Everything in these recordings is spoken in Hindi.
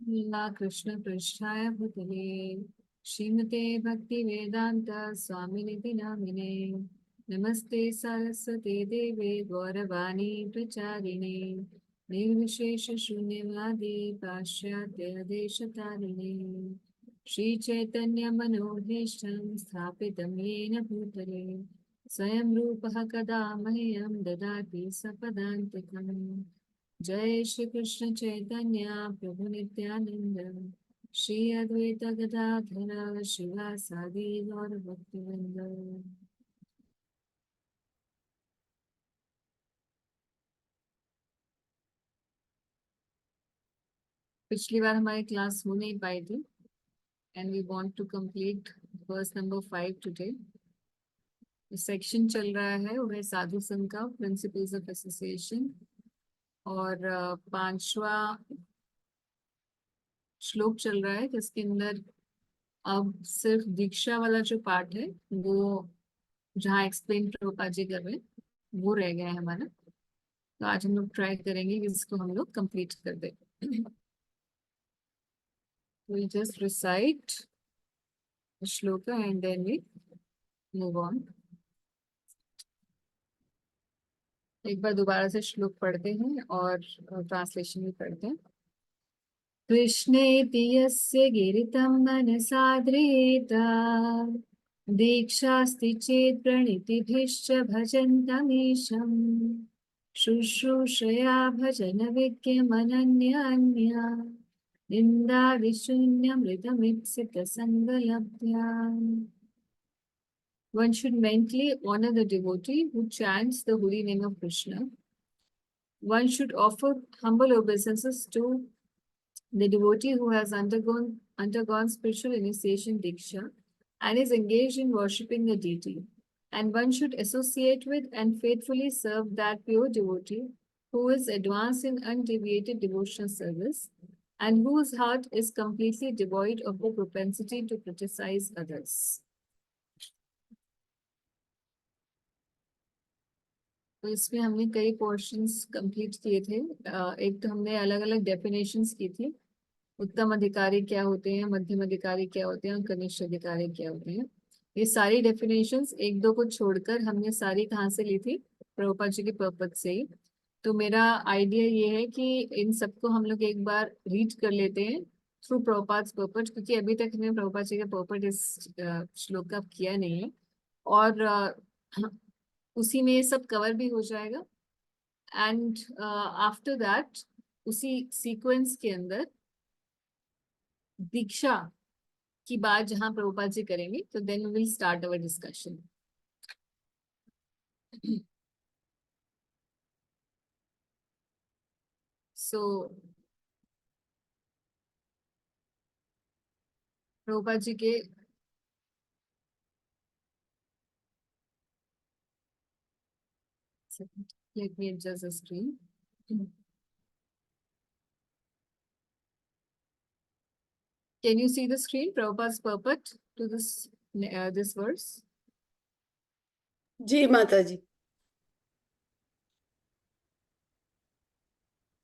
लीला कृष्ण पृष्ठाय भूतले श्रीमते भक्ति वेदांत स्वामिनिति नामिने नमस्ते सरस्वते देवे गौरवाणी प्रचारिणे निर्विशेष शून्यवादी पाश्चात्य देशतारिणे श्री चैतन्य मनोभीष्टं स्थापितं येन भूतले स्वयं रूपः कदा मह्यं ददाति सपदान्तिकम् जय श्री कृष्ण चैतन्य प्रभु नित्यानंद श्री अद्वैत गदाधर शिवासादि गौर भक्तवृंद। पिछली बार हमारी क्लास हो नहीं पाई थी and we want to complete verse number 5 today. Section चल रहा है वो है साधु संघ का प्रिंसिपल्स ऑफ एसोसिएशन और पांचवा श्लोक चल रहा है जिसके अंदर अब सिर्फ दीक्षा वाला जो पार्ट है वो जहाँ एक्सप्लेन प्रभुपाद जी कर रहे हैं वो रह गया है हमारा। तो आज हम लोग ट्राई करेंगे कि इसको हम लोग कंप्लीट कर दें। we'll just recite the shloka and then we move on। एक बार दोबारा से श्लोक पढ़ते हैं और ट्रांसलेशन भी पढ़ते हैं। कृष्णेति यस्य गिरितं मनसाद्रियेत दीक्षास्ति चेत् प्रणितिभिश्च भजन्तमीशम् शुश्रूषया भजनविज्ञमनन्यान्या निन्दादिशून्यमृतमीप्सितसङ्गलब्ध्या। One should mentally honor the devotee who chants the holy name of Krishna. One should offer humble obeisances to the devotee who has undergone spiritual initiation diksha and is engaged in worshipping the deity. And one should associate with and faithfully serve that pure devotee who is advanced in undeviated devotional service and whose heart is completely devoid of the propensity to criticize others. तो इसमें हमने कई पोर्शंस कंप्लीट किए थे। एक तो हमने अलग अलग डेफिनेशंस की थी, उत्तम अधिकारी क्या होते हैं, मध्यम अधिकारी क्या होते हैं और कनिष्ठ अधिकारी क्या होते हैं। ये सारी डेफिनेशंस एक दो को छोड़कर हमने सारी कहाँ से ली थी, प्रभुपाद जी के पर्पज से ही। तो मेरा आइडिया ये है कि इन सबको हम लोग एक बार रीड कर लेते हैं थ्रू प्रभुपाद पर्पज, क्योंकि अभी तक हमने प्रभुपाद जी का पर्पज इस श्लोक का किया नहीं है और उसी में ये सब कवर भी हो जाएगा। एंड आफ्टर दैट उसी सीक्वेंस के अंदर दीक्षा की बात जहां प्रभुपाद जी करेंगे तो then we will start our discussion. So Prabhupada ji के let me adjust the screen. Can you see the screen? Prabhupada's purport to this verse. जी माता जी।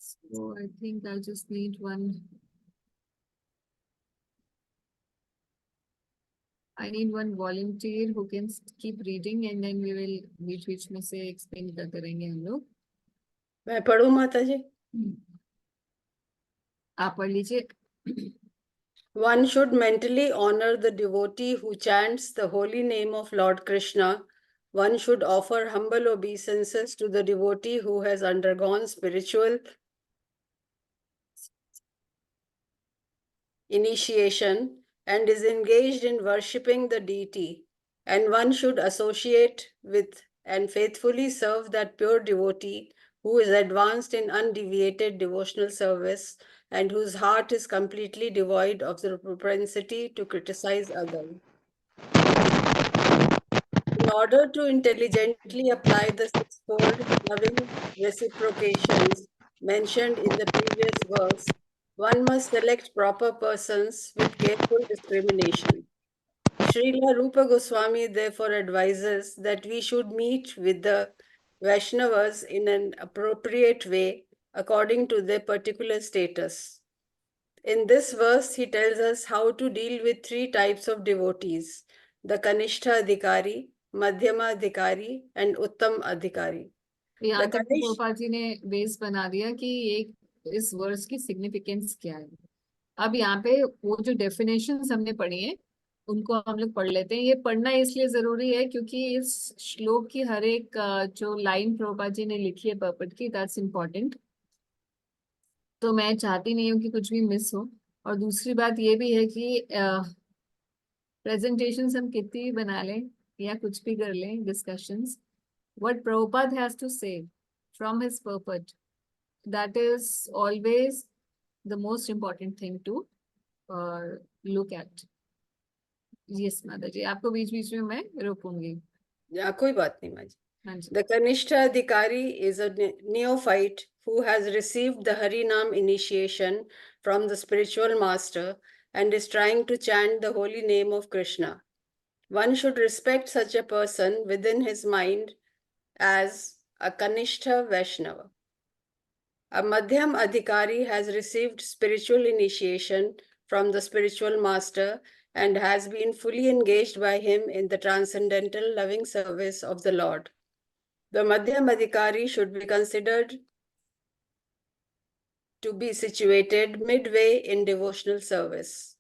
So I think I just need one. I need one volunteer who can keep reading and then we will बीच में से explain करते रहेंगे हम लोग। मैं पढ़ूं माता जी? आप पढ़ लीजिए। One should mentally honor the devotee who chants the holy name of Lord Krishna. One should offer humble obeisances to the devotee who has undergone spiritual initiation and is engaged in worshipping the deity. And one should associate with and faithfully serve that pure devotee who is advanced in undeviated devotional service and whose heart is completely devoid of the propensity to criticize others. In order to intelligently apply the sixfold loving reciprocations mentioned in the previous verse, one must select proper persons with careful discrimination. Srila Rupa Goswami therefore advises that we should meet with the Vaishnavas in an appropriate way according to their particular status. In this verse, he tells us how to deal with three types of devotees: the Kanishtha Adhikari, Madhyama Adhikari, and Uttam Adhikari. यहाँ The तक तो Kanish प्रभुपाद जी ने बेस बना दिया कि ये इस वर्ड्स की सिग्निफिकेंस क्या है। अब यहाँ पे वो जो डेफिनेशंस हमने पढ़ी हैं उनको हम लोग पढ़ लेते हैं। ये पढ़ना इसलिए जरूरी है क्योंकि इस श्लोक की हर एक जो लाइन प्रभुपाद जी ने लिखी है पर्पट की, दैट्स इम्पोर्टेंट। तो मैं चाहती नहीं हूँ कि कुछ भी मिस हो। और दूसरी बात ये भी है कि प्रेजेंटेशंस हम कितनी भी बना लें या कुछ भी कर लें, discussions, what Prabhupada has to say from his purport, that is always the most important thing to look at. Yes, माता जी, आपको बीच बीच में मैं रोकूंगी। कोई बात नहीं माँ जी। हाँ जी। The Kanishtha Adhikari is a neophyte who has received the Harinam initiation from the spiritual master and is trying to chant the holy name of Krishna. One should respect such a person within his mind as a Kanishtha Vaishnava. A Madhyam Adhikari has received spiritual initiation from the spiritual master and has been fully engaged by him in the transcendental loving service of the Lord. The Madhyam Adhikari should be considered to be situated midway in devotional service.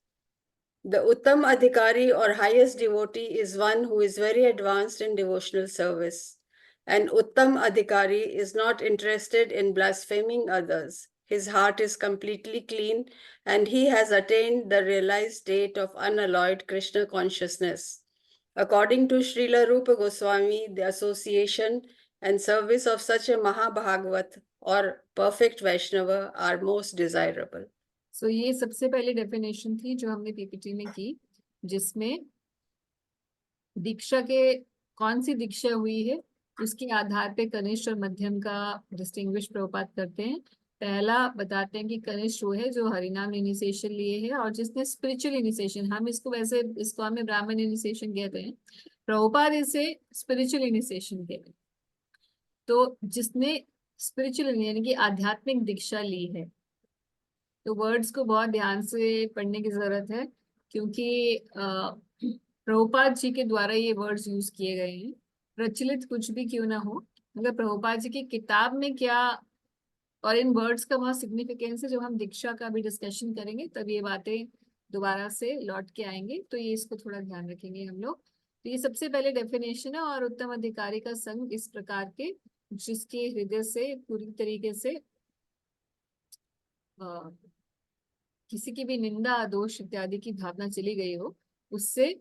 The Uttam Adhikari or highest devotee is one who is very advanced in devotional service. An Uttam Adhikari is not interested in blaspheming others. His heart is completely clean and he has attained the realized state of unalloyed Krishna consciousness. According to Srila Rupa Goswami, the association and service of such a Mahabhagavat or perfect Vaishnava are most desirable. So ये सबसे पहले डेफिनेशन थी जो हमने पीपीटी में की, जिसमें दीक्षा के कौन सी दीक्षा हुई है उसके आधार पे कनिष्ठ और मध्यम का डिस्टिंग्विश प्रभुपात करते हैं। पहला बताते हैं कि कनिष्ठ वो है जो हरिनाम इनिशिएशन लिए है और जिसने स्पिरिचुअल इनिशिएशन, हम इसको वैसे इसको हमें ब्राह्मण इनिशिएशन कहते हैं, प्रभुपाद इसे स्पिरिचुअल इनिशिएशन कहते हैं। तो जिसने स्पिरिचुअल यानी कि आध्यात्मिक दीक्षा ली है, तो वर्ड्स को बहुत ध्यान से पढ़ने की जरूरत है क्योंकि प्रभुपाद जी के द्वारा ये वर्ड्स यूज किए गए हैं। प्रचलित कुछ भी क्यों ना हो, मगर प्रभुपाद जी की किताब में क्या और इन वर्ड्स का बहुत सिग्निफिकेंस है। जब हम दीक्षा का भी डिस्कशन करेंगे तब ये बातें दोबारा से लौट के आएंगे, तो ये इसको थोड़ा ध्यान रखेंगे हम लोग। तो ये सबसे पहले डेफिनेशन है। और उत्तम अधिकारी का संग इस प्रकार के जिसके हृदय से पूरी तरीके से किसी की भी निंदा दोष इत्यादि की भावना चली गई हो, उससे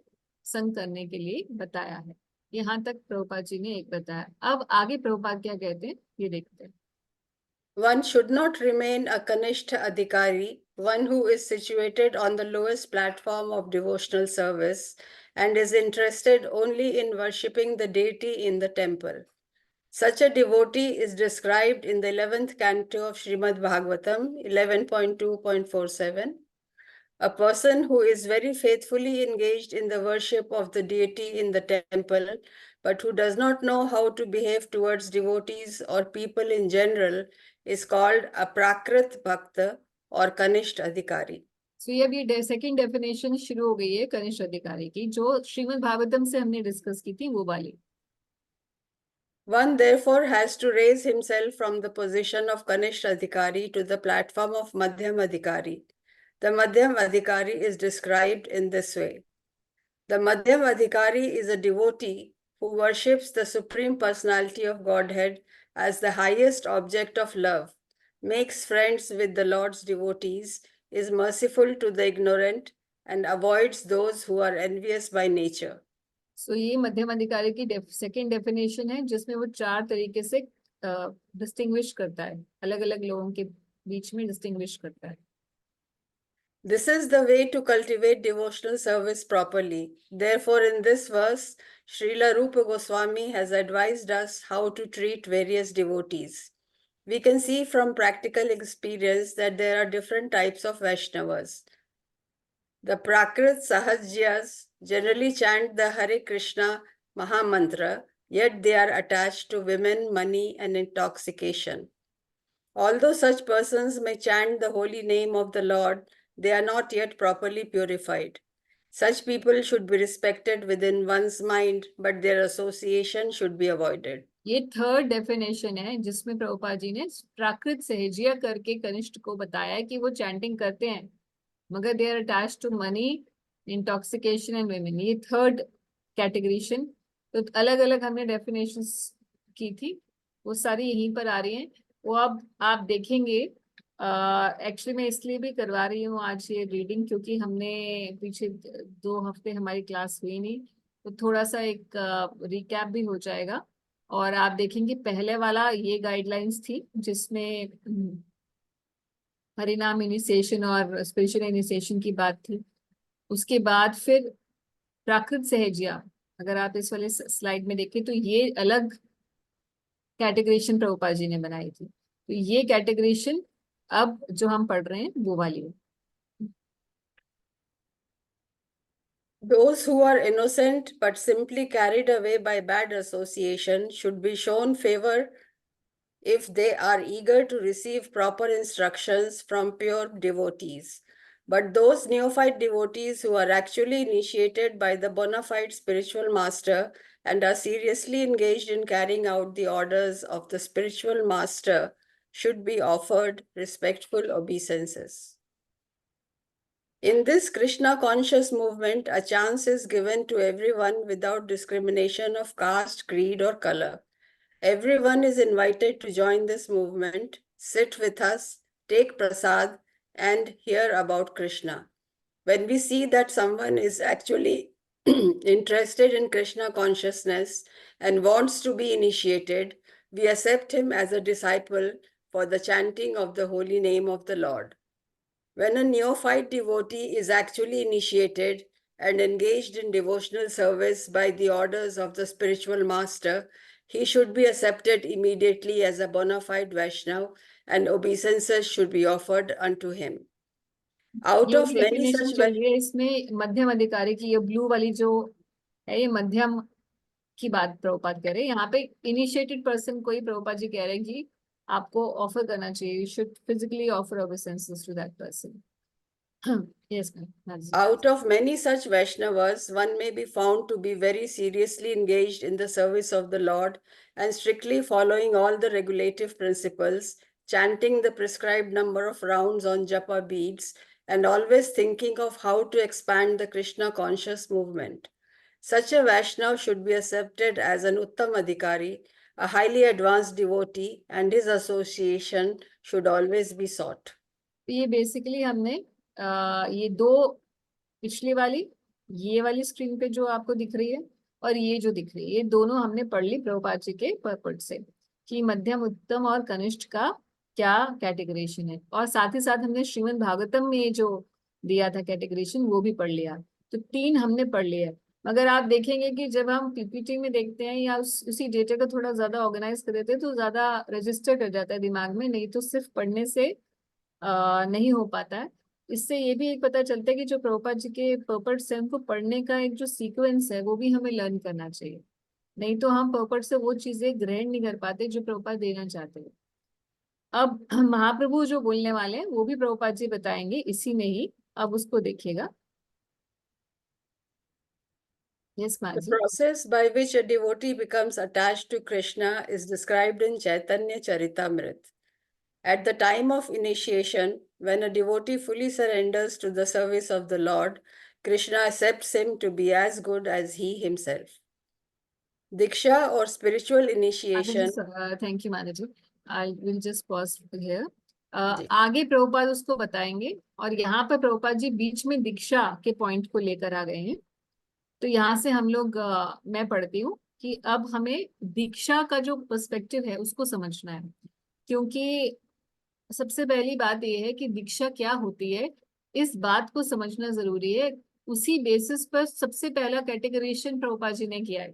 संग करने के लिए बताया है। यहाँ तक प्रभुपाद जी ने एक बताया। अब आगे प्रभुपाद क्या कहते हैं ये देखते हैं। One should not remain a Kanishtha Adhikari, one who is situated on the lowest platform of devotional service and is interested only in worshipping the deity in the temple. Such a devotee is described in the 11th canto of Srimad Bhagavatam 11.2.47. A person who is very faithfully engaged in the worship of the deity in the temple, but who does not know how to behave towards devotees or people in general, is called a Prakrit Bhakta or Kanisht Adhikari. So ये अभी सेकंड डेफिनेशन शुरू हो गई है कनिष्ठ अधिकारी की, जो श्रीमद् भागवतम से हमने डिस्कस की थी वो वाली। One therefore has to raise himself from the position of Kanisht Adhikari to the platform of Madhyam Adhikari. The Madhyam Adhikari is described in this way. The Madhyam Adhikari is a devotee who worships the Supreme Personality of Godhead as the highest object of love, makes friends with the Lord's devotees, is merciful to the ignorant, and avoids those who are envious by nature. So ये मध्यम अधिकारी की सेकंड डेफिनेशन है, जिसमें वो चार तरीके से डिस्टिंग्विश करता है, अलग अलग लोगों के बीच में डिस्टिंग्विश करता है। This is the way to cultivate devotional service properly. Therefore, in this verse, Srila Rupa Goswami has advised us how to treat various devotees. We can see from practical experience that there are different types of Vaishnavas. The Prakrit Sahajyas generally chant the Hare Krishna Mahamantra, yet they are attached to women, money, and intoxication. Although such persons may chant the holy name of the Lord, they are not yet properly purified. Such people should be respected within one's mind, but their association should be avoided. ये थर्ड डेफिनेशन है जिसमें प्रभुपाद जी ने प्राकृत सहजिया करके कनिष्ठ को बताया कि वो चैंटिंग करते हैं मगर they are attached to money, intoxication and women. ये थर्ड कैटेगरीशन। तो अलग अलग हमने डेफिनेशंस की थी, वो सारी यहीं पर आ रही हैं। वो अब आप देखेंगे। एक्चुअली मैं इसलिए भी करवा रही हूँ आज ये रीडिंग क्योंकि हमने पीछे 2 हफ्ते हमारी क्लास हुई नहीं, तो थोड़ा सा एक रिकैप भी हो जाएगा। और आप देखेंगे पहले वाला ये गाइडलाइंस थी जिसमें हरिनाम इनिशिएशन और स्पिरिचुअल इनिशिएशन की बात थी। उसके बाद फिर प्राकृत सहजिया, अगर आप इस वाले स्लाइड में देखें तो ये अलग कैटेगरीशन प्रभुपाद जी ने बनाई थी। तो ये कैटेगरीशन अब जो हम पढ़ रहे हैं वो वाली है। Those who are innocent but simply carried away by bad association should be shown favor if they are eager to receive proper instructions from pure devotees. But those neophyte devotees who are actually initiated by the bona fide spiritual master and are seriously engaged in carrying out the orders of the spiritual master should be offered respectful obeisances. In this Krishna conscious movement, a chance is given to everyone without discrimination of caste, creed, or color. Everyone is invited to join this movement, sit with us, take prasad, and hear about Krishna. When we see that someone is actually interested in Krishna consciousness and wants to be initiated, we accept him as a disciple for the chanting of the holy name of the Lord. When a neophyte devotee is actually initiated and engaged in devotional service by the orders of the spiritual master, he should be accepted immediately as a bona fide Vaishnav and obeisances should be offered unto him. Out ये of many डेफिनेशन such चल रही है इसमें मध्यम अधिकारी की। ये ब्लू वाली जो है ये मध्यम की बात प्रभुपाद कह रहे हैं। यहाँ पे इनिशिएटेड पर्सन को ही प्रभुपाद जी कह रहे हैं कि आपको ऑफर करना चाहिए, you should physically offer obeisances to that person. Yes, ma'am. Out of many such Vaishnavas, one may be found to be very seriously engaged in the service of the Lord and strictly following all the regulative principles, chanting the prescribed number of rounds on japa beads, and always thinking of how to expand the Krishna conscious movement. Such a Vaishnav should be accepted as an Uttam Adhikari, a highly advanced devotee, and his association should always be sought. ये बेसिकली हमने ये दो पिछली वाली, ये वाली स्क्रीन पे जो आपको दिख रही है और ये जो दिख रही है, ये दोनों हमने पढ़ ली प्रभुपाद जी के पर्पट से कि मध्यम, उत्तम और कनिष्ठ का क्या कैटेगरीशन है। और साथ ही साथ हमने श्रीमद् भागवतम में जो दिया था कैटेगरीशन वो भी पढ़ लिया। तो 3 हमने पढ़ लिया। मगर आप देखेंगे कि जब हम पीपीटी में देखते हैं या उसी डेटा को थोड़ा ज्यादा ऑर्गेनाइज कर देते हैं तो ज्यादा रजिस्टर कर जाता है दिमाग में, नहीं तो सिर्फ पढ़ने से नहीं हो पाता है। इससे ये भी एक पता चलता है कि जो प्रभुपाद जी के पर्पट है उनको पढ़ने का एक जो सीक्वेंस है वो भी हमें लर्न करना चाहिए, नहीं तो हम पर्पट से वो चीजें ग्रहण नहीं कर पाते जो प्रभुपाद देना चाहते हैं। अब महाप्रभु जो बोलने वाले हैं वो भी प्रभुपाद जी बताएंगे इसी में ही, अब उसको देखिएगा। यस The माजी। process by which a devotee becomes attached to Krishna is described in Chaitanya Charitamrita. At the time of initiation, when a devotee fully surrenders to the service of the Lord, Krishna accepts him to be as good as he himself. Diksha or spiritual initiation. Thank you माता जी। I will just pause here. जी। आगे प्रभुपाद उसको बताएंगे और यहाँ पर प्रभुपाद जी बीच में दीक्षा के पॉइंट को लेकर आ गए हैं। तो यहाँ से हम लोग मैं पढ़ती हूँ कि अब हमें दीक्षा का जो पर्सपेक्टिव है उसको समझना है, क्योंकि सबसे पहली बात यह है कि दीक्षा क्या होती है, इस बात को समझना जरूरी है। उसी बेसिस पर सबसे पहला कैटेगरीशन प्रभुपाद जी ने किया है।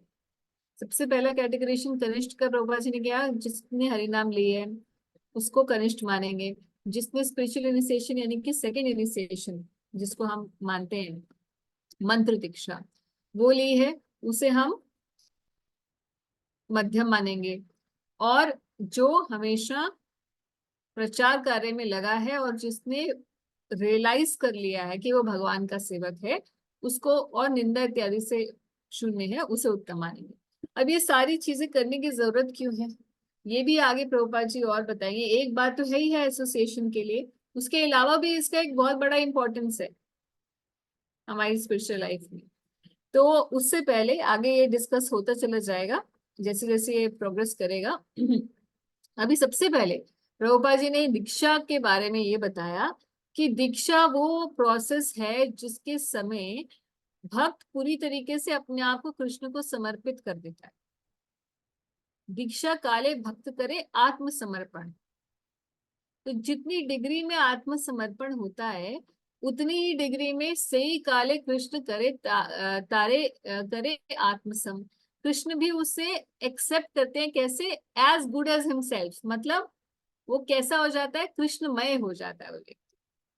सबसे पहला कैटेगरीशन कनिष्ठ का प्रभुपाद जी ने किया। जिसने हरिनाम लिए है उसको कनिष्ठ मानेंगे, जिसने स्पिरिचुअल इनिशिएशन यानी कि सेकेंड इनिशिएशन जिसको हम मानते हैं मंत्र दीक्षा वो ली है उसे हम मध्यम मानेंगे। और जो हमेशा प्रचार कार्य में लगा है और जिसने रियलाइज कर लिया है कि वो भगवान का सेवक है, उसको और निंदा इत्यादि से शून्य है, उसे उत्तम मानेंगे। अब ये सारी चीजें करने की जरूरत क्यों है, ये भी आगे प्रभुपाद जी और बताएंगे। एक बात तो है ही है एसोसिएशन के लिए, उसके अलावा भी इसका एक बहुत बड़ा इंपॉर्टेंस है हमारी स्पिरिचुअल लाइफ में। तो उससे पहले आगे ये डिस्कस होता चला जाएगा जैसे जैसे ये प्रोग्रेस करेगा। अभी सबसे पहले प्रभुपाद जी ने दीक्षा के बारे में ये बताया कि दीक्षा वो प्रोसेस है जिसके समय भक्त पूरी तरीके से अपने आप को कृष्ण को समर्पित कर देता है। दीक्षा काले भक्त करे आत्मसमर्पण। तो जितनी डिग्री में आत्मसमर्पण होता है उतनी ही डिग्री में सही काले कृष्ण करे करे आत्मसम। कृष्ण भी उसे एक्सेप्ट करते हैं, कैसे? एज गुड एज हिमसेल्फ, मतलब वो कैसा हो जाता है? कृष्णमय हो जाता है वो व्यक्ति।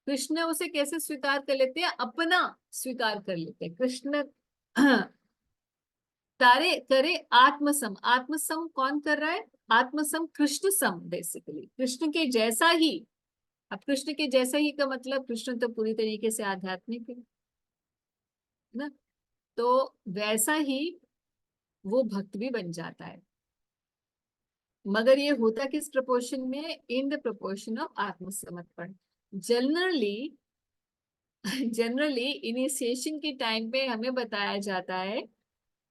कृष्ण उसे कैसे स्वीकार कर लेते हैं? अपना स्वीकार कर लेते हैं। कृष्ण तारे करे आत्मसम। आत्मसम कौन कर रहा है? आत्मसम कृष्ण सम, बेसिकली कृष्ण के जैसा ही। अब कृष्ण के जैसा ही का मतलब कृष्ण तो पूरी तरीके से आध्यात्मिक है ना, तो वैसा ही वो भक्त भी बन जाता है। मगर ये होता किस प्रपोर्शन में? इन द प्रपोर्शन ऑफ आत्मसमर्पण। जनरली जनरली इनिशिएशन के टाइम पे हमें बताया जाता है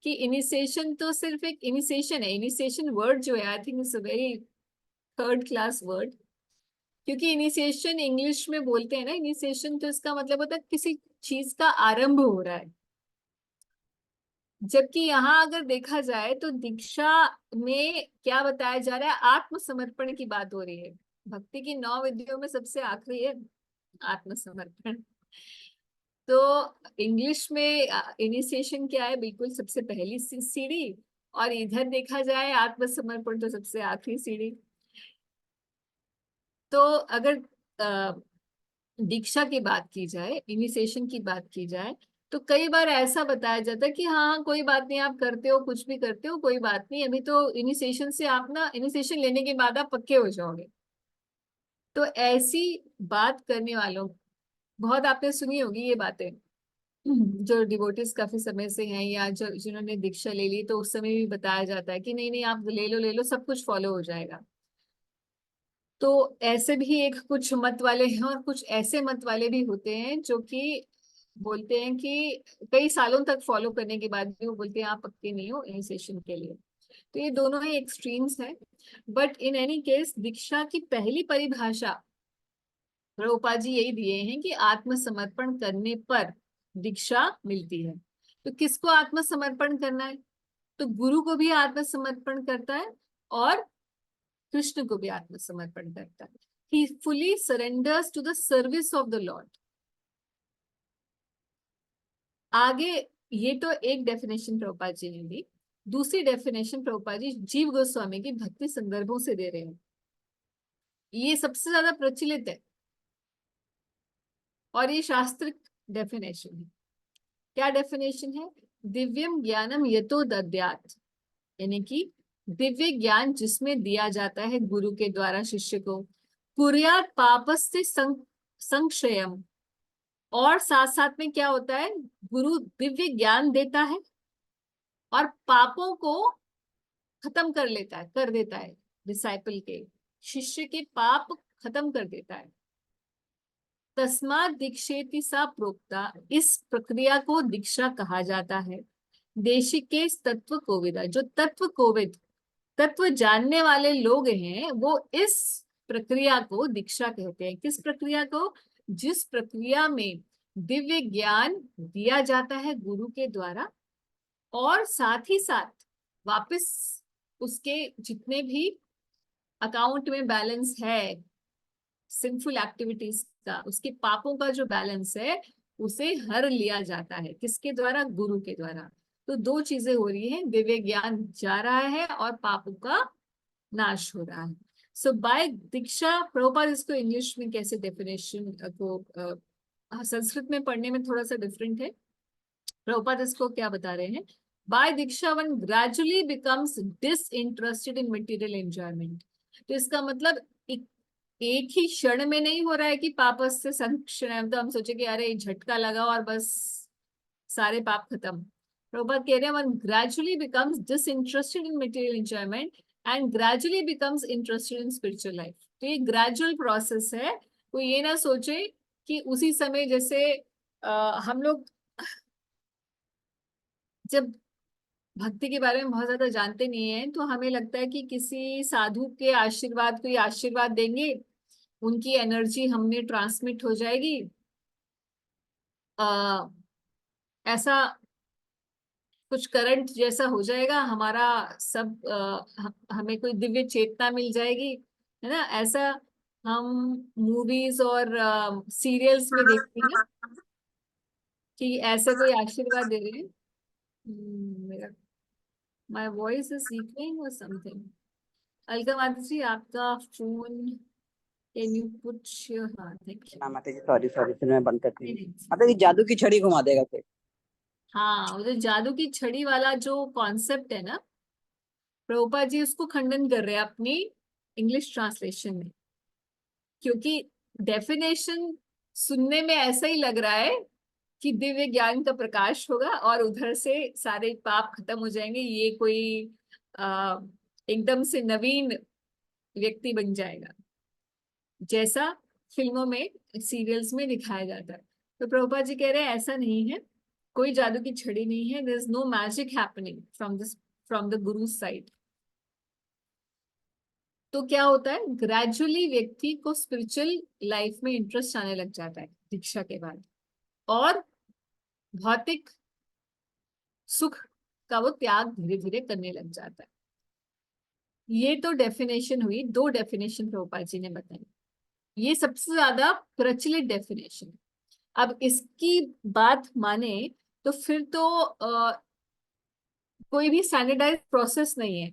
कि इनिशिएशन तो सिर्फ एक इनिशिएशन है। इनिशिएशन वर्ड जो है I think it's a very third class word, क्योंकि इनिशिएशन इंग्लिश में बोलते हैं ना, इनिशिएशन तो इसका मतलब होता है किसी चीज का आरंभ हो रहा है। जबकि यहाँ अगर देखा जाए तो दीक्षा में क्या बताया जा रहा है? आत्मसमर्पण की बात हो रही है। भक्ति की 9 विधियों में सबसे आखिरी है आत्मसमर्पण। तो इंग्लिश में इनिशिएशन क्या है? बिल्कुल सबसे पहली सीढ़ी, और इधर देखा जाए आत्मसमर्पण तो सबसे आखिरी सीढ़ी। तो अगर दीक्षा की बात की जाए, इनिशिएशन की बात की जाए, तो कई बार ऐसा बताया जाता है कि हाँ कोई बात नहीं, आप करते हो कुछ भी करते हो कोई बात नहीं, अभी तो इनिशिएशन से आप ना, इनिशिएशन लेने के बाद आप पक्के हो जाओगे। तो ऐसी बात करने वालों, बहुत आपने सुनी होगी ये बातें, जो डिवोटीज काफी समय से हैं या जो जिन्होंने दीक्षा ले ली, तो उस समय भी बताया जाता है कि नहीं नहीं आप ले लो सब कुछ फॉलो हो जाएगा। तो ऐसे भी एक कुछ मत वाले हैं और कुछ ऐसे मत वाले भी होते हैं जो कि बोलते हैं कि कई सालों तक फॉलो करने के बाद भी वो बोलते हैं आप पक्के नहीं हो इनिशिएशन के लिए। तो ये दोनों ही एक्सट्रीम्स हैं। बट इन एनी केस दीक्षा की पहली परिभाषा प्रभुपाद जी यही दिए हैं कि आत्मसमर्पण करने पर दीक्षा मिलती है। तो किसको आत्मसमर्पण करना है? तो गुरु को भी आत्मसमर्पण करता है और कृष्ण को भी आत्मसमर्पण करता है। He fully surrenders to the service of the Lord. आगे ये तो एक डेफिनेशन प्रभुपाद जी ने दी। दूसरी डेफिनेशन प्रभुपाद जी जीव गोस्वामी की भक्ति संदर्भों से दे रहे हैं। ये सबसे ज्यादा प्रचलित है और ये शास्त्रिक डेफिनेशन है। क्या डेफिनेशन है? दिव्यम ज्ञानम यतो दद्यात्, यानी कि दिव्य ज्ञान जिसमें दिया जाता है गुरु के द्वारा शिष्य को। कुर्यात् पापस्य संक्षयम, और साथ साथ में क्या होता है? गुरु दिव्य ज्ञान देता है और पापों को खत्म कर लेता है, कर देता है। डिसाइपल के, शिष्य के पाप खत्म कर देता है। तस्मात् दीक्षेति सा प्रोक्ता, इस प्रक्रिया को दीक्षा कहा जाता है। देशिके तत्व कोविदा, जो तत्व कोविद, तत्व जानने वाले लोग हैं, वो इस प्रक्रिया को दीक्षा कहते हैं। किस प्रक्रिया को? जिस प्रक्रिया में दिव्य ज्ञान दिया जाता है गुरु के द्वारा, और साथ ही साथ वापस उसके जितने भी अकाउंट में बैलेंस है सिंफुल एक्टिविटीज का, उसके पापों का जो बैलेंस है उसे हर लिया जाता है। किसके द्वारा? गुरु के द्वारा। तो दो चीजें हो रही है, दिव्य ज्ञान जा रहा है और पापों का नाश हो रहा है। सो बाय दीक्षा, प्रभुपाद इसको इंग्लिश में कैसे डेफिनेशन को संस्कृत में पढ़ने में थोड़ा सा डिफरेंट है। प्रभुपाद इसको क्या बता रहे हैं? बाय दीक्षा वन ग्रेजुअली बिकम्स डिसइंटरेस्टेड इन मटेरियल एंजॉयमेंट। तो इसका मतलब एक ही क्षण में नहीं हो रहा है कि पापस से संक्षण, तो हम सोचे कि अरे झटका लगा और बस सारे पाप खत्म। प्रभुपाद कह रहे हैं one gradually becomes disinterested in material enjoyment and gradually becomes interested in spiritual life. तो ये ग्रेजुअल प्रोसेस है। कोई ये ना सोचे कि उसी समय, जैसे हम लोग जब भक्ति के बारे में बहुत ज्यादा जानते नहीं है तो हमें लगता है कि किसी साधु के आशीर्वाद, कोई आशीर्वाद देंगे, उनकी एनर्जी हमने ट्रांसमिट हो जाएगी, आ, ऐसा कुछ करंट जैसा हो जाएगा हमारा, सब हमें कोई दिव्य चेतना मिल जाएगी, है ना, ऐसा हम मूवीज और सीरियल्स में देखते हैं कि ऐसे कोई आशीर्वाद दे रहे हैं। मेरा माय वॉइस इज इकोइंग और समथिंग। अलका माता जी, आपका phone, can you put your, हाँ थैंक यू। ना माता जी, सॉरी सॉरी, फिर मैं बंद करती नहीं हूँ। नहीं, माता जी जादू की छड़ी घुमा देगा फिर। हाँ वो जो जादू की छड़ी वाला जो कॉन्सेप्ट है ना, प्रभुपाद जी उसको खंडन कर रहे हैं अपनी इंग्लिश ट्रांसलेशन में, क्योंकि डेफिनेशन सुनने में ऐसा ही लग रहा है कि दिव्य ज्ञान का प्रकाश होगा और उधर से सारे पाप खत्म हो जाएंगे, ये कोई आ, एकदम से नवीन व्यक्ति बन जाएगा, जैसा फिल्मों में, सीरियल्स में दिखाया जाता है। तो प्रभुपाद जी कह रहे हैं ऐसा नहीं है, कोई जादू की छड़ी नहीं है, there is no magic happening from the guru side. तो क्या होता है, ग्रेजुअली व्यक्ति को स्पिरिचुअल लाइफ में इंटरेस्ट आने लग जाता है दीक्षा के बाद, और भौतिक सुख का वो त्याग धीरे धीरे करने लग जाता है। ये तो डेफिनेशन हुई, दो डेफिनेशन प्रभुपाद जी ने बताई, ये सबसे ज्यादा प्रचलित डेफिनेशन। अब इसकी बात माने तो फिर तो कोई भी स्टैंडर्डाइज प्रोसेस नहीं है।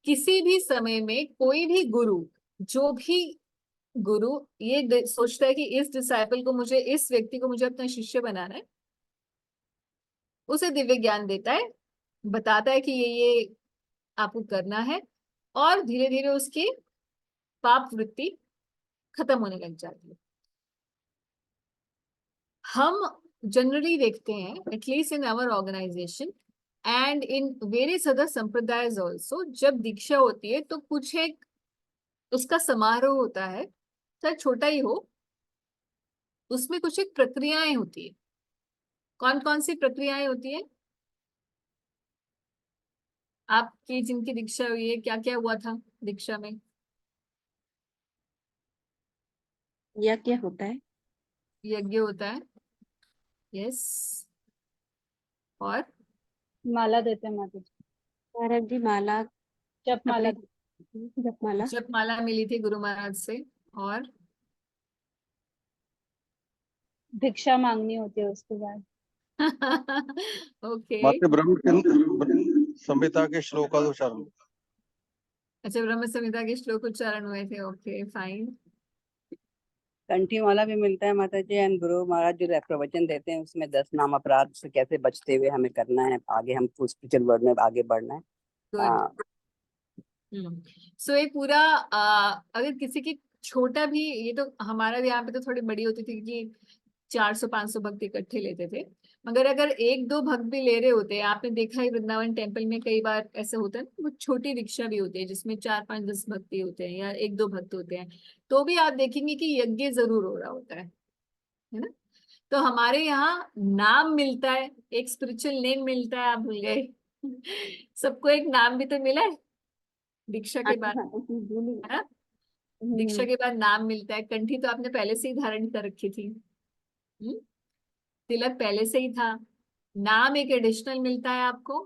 किसी भी समय में कोई भी गुरु, जो भी गुरु ये सोचता है कि इस डिसाइपल को मुझे, इस व्यक्ति को मुझे अपना शिष्य बनाना है, उसे दिव्य ज्ञान देता है, बताता है कि ये आपको करना है, और धीरे धीरे उसकी पाप वृत्ति खत्म होने लग जाती है। हम जनरली देखते हैं, at least in our organisation and in various other संप्रदायज ऑल्सो, जब दीक्षा होती है तो कुछ एक उसका समारोह होता है, चाहे छोटा ही हो, उसमें कुछ एक प्रक्रियाएं होती है। कौन कौन सी प्रक्रियाएं होती है आपकी जिनकी दीक्षा हुई है, क्या क्या हुआ था दीक्षा में? यज्ञ होता है। यज्ञ होता है, यस, और माला देते हैं माता जी, महाराज जी माला, जप माला। अपनी जपमाला। जब माला मिली थी गुरु महाराज से, और भिक्षा मांगनी होती है उसके बाद। ओके। मात्र संहिता के श्लोकानुसार। अच्छा, ब्रह्म संहिता के श्लोक उच्चारण हुए थे, ओके फाइन। कंठी माला भी मिलता है माता जी, एंड गुरु महाराज जो प्रवचन देते हैं उसमें 10 नाम अपराध से कैसे बचते हुए हमें करना है, आगे हम स्पिरिचुअल वर्ल्ड में आगे बढ़ना है। गुड। सो ये पूरा अगर किसी की छोटा भी, ये तो हमारा भी यहाँ पे तो थोड़ी बड़ी होती थी कि 400-500 भक्त इकट्ठे लेते थे, मगर अगर एक दो भक्त भी ले रहे होते हैं, आपने देखा है वृंदावन टेम्पल में कई बार ऐसा होता है ना, वो छोटी दीक्षा भी होती है जिसमें 4-5-10 भक्ति होते हैं या एक दो भक्त होते हैं, तो भी आप देखेंगे कि यज्ञ जरूर हो रहा होता है ना। तो हमारे यहाँ नाम मिलता है, एक स्पिरिचुअल नेम मिलता है, आप भूल गए? सबको एक नाम भी तो मिला है दीक्षा के बाद, है ना। दीक्षा के बाद नाम मिलता है, कंठी तो आपने पहले से ही धारण कर रखी थी, तिलक पहले से ही था, नाम एक एडिशनल मिलता है आपको,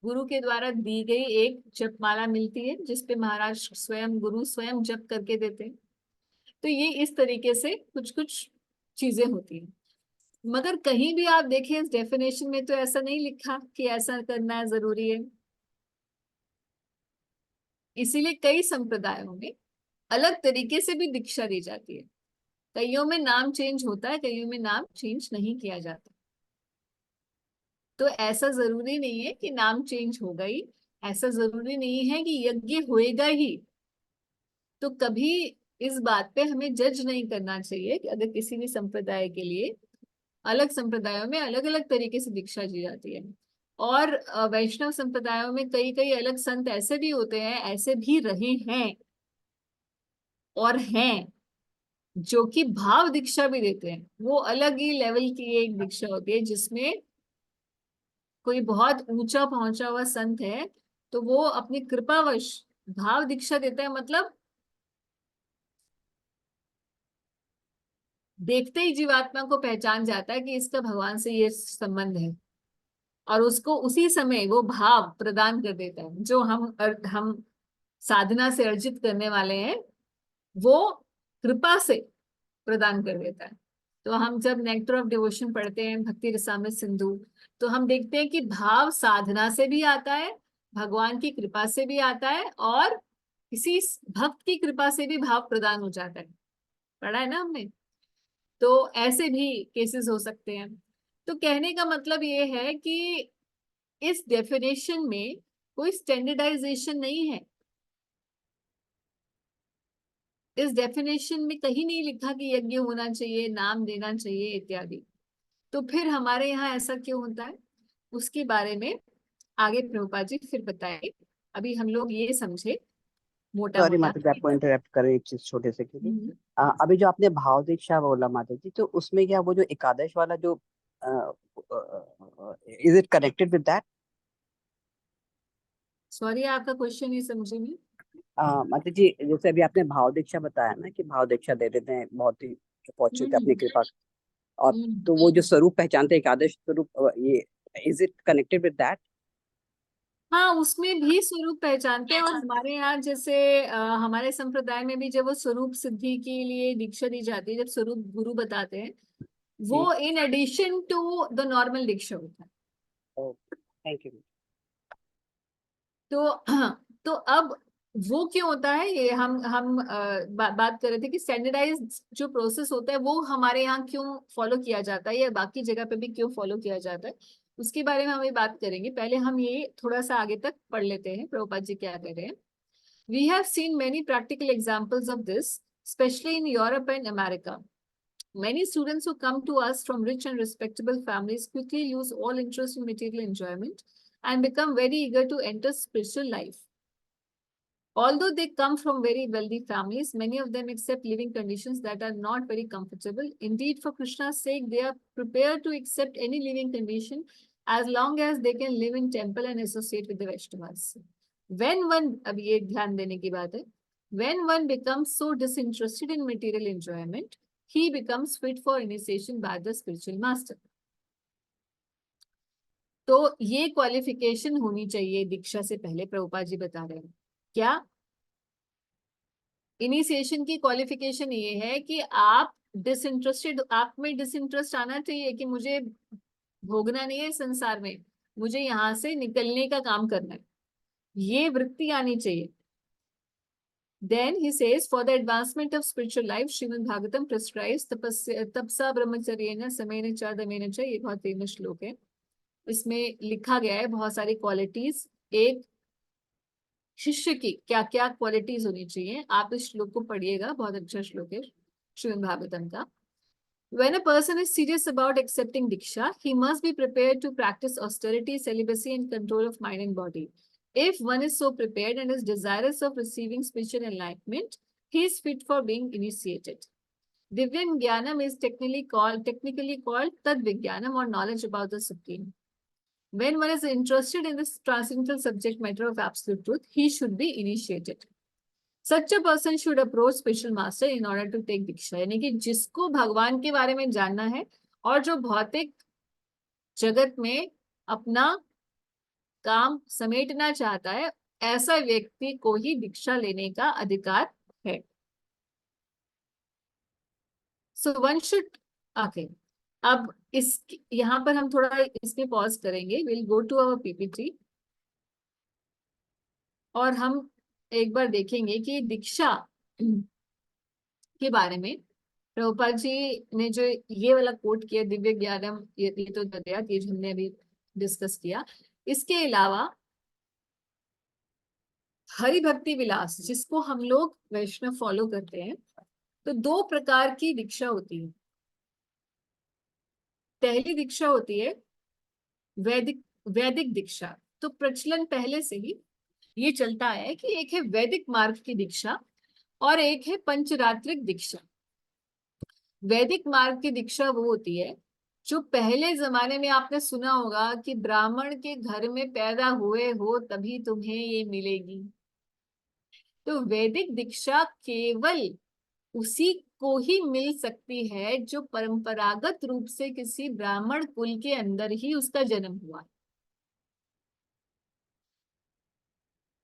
गुरु के द्वारा दी गई एक जपमाला मिलती है जिसपे महाराज स्वयं, गुरु स्वयं जप करके देते हैं। तो ये इस तरीके से कुछ कुछ चीजें होती हैं, मगर कहीं भी आप देखें इस डेफिनेशन में तो ऐसा नहीं लिखा कि ऐसा करना जरूरी है। इसीलिए कई संप्रदायों में अलग तरीके से भी दीक्षा दी जाती है, कईयों में नाम चेंज होता है, कईयों में नाम चेंज नहीं किया जाता। तो ऐसा जरूरी नहीं है कि नाम चेंज होगा ही, ऐसा जरूरी नहीं है कि यज्ञ होएगा ही। तो कभी इस बात पे हमें जज नहीं करना चाहिए कि अगर किसी भी संप्रदाय के लिए अलग संप्रदायों में अलग अलग तरीके से दीक्षा दी जाती है। और वैष्णव संप्रदायों में कई कई अलग संत ऐसे भी होते हैं, ऐसे भी रहे हैं और हैं, जो कि भाव दीक्षा भी देते हैं। वो अलग ही लेवल की एक दीक्षा होती है, जिसमें कोई बहुत ऊंचा पहुंचा हुआ संत है तो वो अपनी कृपावश भाव दीक्षा देता है। मतलब देखते ही जीवात्मा को पहचान जाता है कि इसका भगवान से ये संबंध है, और उसको उसी समय वो भाव प्रदान कर देता है जो हम साधना से अर्जित करने वाले हैं, वो कृपा से प्रदान कर देता है। तो हम जब नेक्टर ऑफ डिवोशन पढ़ते हैं, भक्ति रसामृत सिंधु, तो हम देखते हैं कि भाव साधना से भी आता है, भगवान की कृपा से भी आता है, और किसी भक्त की कृपा से भी भाव प्रदान हो जाता है। पढ़ा है ना हमने। तो ऐसे भी केसेस हो सकते हैं। तो कहने का मतलब ये है कि इस डेफिनेशन में कोई स्टैंडर्डाइजेशन नहीं है। इस डेफिनेशन में कहीं नहीं लिखा कि यज्ञ होना चाहिए, नाम देना चाहिए इत्यादि। तो फिर हमारे यहाँ ऐसा क्यों होता है, उसके बारे में आगे प्रभुपाद जी फिर बताएं। अभी हम लोग ये समझे मोटा सॉरी मोटा। माता जी, आपको इंटरप्ट करें एक चीज छोटे से के लिए। अभी जो आपने भाव दीक्षा बोला माता जी, तो उसमें क्या वो जो एकादश वाला जो is it connected with that? Sorry, आपका क्वेश्चन नहीं समझी मैं। माता जी, जैसे अभी आपने भाव दीक्षा बताया ना कि भाव दीक्षा दे देते हैं बहुत ही फॉर्चुनेट अपनी कृपा, और हम्म। तो वो जो स्वरूप पहचानते हैं एकादश स्वरूप, ये is it connected with that? हाँ, उसमें भी स्वरूप पहचानते हैं। और हमारे यहाँ जैसे हमारे संप्रदाय में भी जब वो स्वरूप सिद्धि के लिए दीक्षा दी जाती है, जब स्वरूप गुरु बताते हैं, वो in addition to the normal diksha होता है। Thank you. तो तो अब वो क्यों होता है, ये हम बात कर रहे थे कि स्टैंडर्डाइज जो प्रोसेस होता है वो हमारे यहाँ क्यों फॉलो किया जाता है, या बाकी जगह पे भी क्यों फॉलो किया जाता है, उसके बारे में हम ये बात करेंगे। पहले हम ये थोड़ा सा आगे तक पढ़ लेते हैं प्रभुपाद जी क्या कह रहे हैं। We have seen many practical examples of this, especially in Europe and America. Many students who come to us from rich and respectable families quickly lose all interest in material enjoyment and become very eager to enter spiritual life. Although they come from very wealthy families, many of them accept living conditions that are not very comfortable. Indeed, for Krishna's sake, they are prepared to accept any living condition as long as they can live in temple and associate with the Vaishnavas. When one, अब ये ध्यान देने की बात है, when one becomes so disinterested in material enjoyment, he becomes fit for initiation by the spiritual master. तो ये क्वालिफिकेशन होनी चाहिए दीक्षा से पहले, प्रभुपाद जी बता रहे हैं। क्या इनिशिएशन की क्वालिफिकेशन ये है कि आप डिसइंटरेस्टेड, आप में डिसइंटरेस्ट आना चाहिए कि मुझे भोगना नहीं है संसार में, मुझे यहाँ से निकलने का काम करना है, ये वृत्ति आनी चाहिए। Then he says, for the advancement of spiritual life, Srimad Bhagavatam prescribes tapsa brahmacharyena samena cha damena cha। ये बहुत फेमस श्लोक है। इसमें लिखा गया है बहुत सारी क्वालिटीज, एक शिष्य की क्या क्या क्वालिटीज होनी चाहिए। आप इस श्लोक को पढ़िएगा, बहुत अच्छा श्लोक है श्रीमद् भागवतम का। When a person is serious about accepting Diksha, he must be prepared to practice austerity, celibacy, and control of mind and body. If one is so prepared and is desirous of receiving spiritual enlightenment, he is fit for being initiated. Divyam Jnanam is technically called Tad Vijnanam, or knowledge about the Supreme. When one is interested in this transcendental subject matter of absolute truth, he should be initiated. Such a person should approach spiritual master in order to take diksha। यानी कि जिसको भगवान के बारे में जानना है और जो भौतिक जगत में अपना काम समेटना चाहता है, ऐसा व्यक्ति को ही दीक्षा लेने का अधिकार है। सो वन शुड, ओके, अब इस यहाँ पर हम थोड़ा इसमें पॉज करेंगे। Will go to our PPT और हम एक बार देखेंगे कि दीक्षा के बारे में प्रभुपाद जी ने जो ये वाला कोट किया, दिव्य ज्ञानम ये तो दद्यात्, ये जो हमने अभी डिस्कस किया। इसके अलावा हरि भक्ति विलास, जिसको हम लोग वैष्णव फॉलो करते हैं, तो दो प्रकार की दीक्षा होती है। पहली दीक्षा होती है वैदिक वैदिक दीक्षा। तो प्रचलन पहले से ही ये चलता है कि एक है वैदिक मार्ग की दीक्षा और एक है पंचरात्रिक दीक्षा। वैदिक मार्ग की दीक्षा वो होती है जो पहले जमाने में आपने सुना होगा कि ब्राह्मण के घर में पैदा हुए हो तभी तुम्हें ये मिलेगी। तो वैदिक दीक्षा केवल उसी को ही मिल सकती है जो परंपरागत रूप से किसी ब्राह्मण कुल के अंदर ही उसका जन्म हुआ है।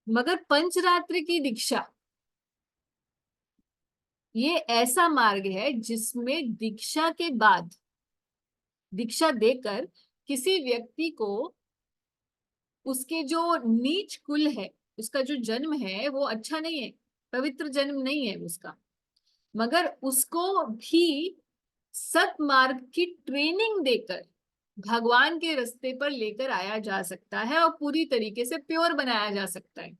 मगर पंचरात्र की दीक्षा ये ऐसा मार्ग है जिसमें दीक्षा के बाद, दीक्षा देकर किसी व्यक्ति को उसके जो नीच कुल है, उसका जो जन्म है वो अच्छा नहीं है, पवित्र जन्म नहीं है उसका, मगर उसको भी सत्मार्ग की ट्रेनिंग देकर भगवान के रास्ते पर लेकर आया जा सकता है और पूरी तरीके से प्योर बनाया जा सकता है।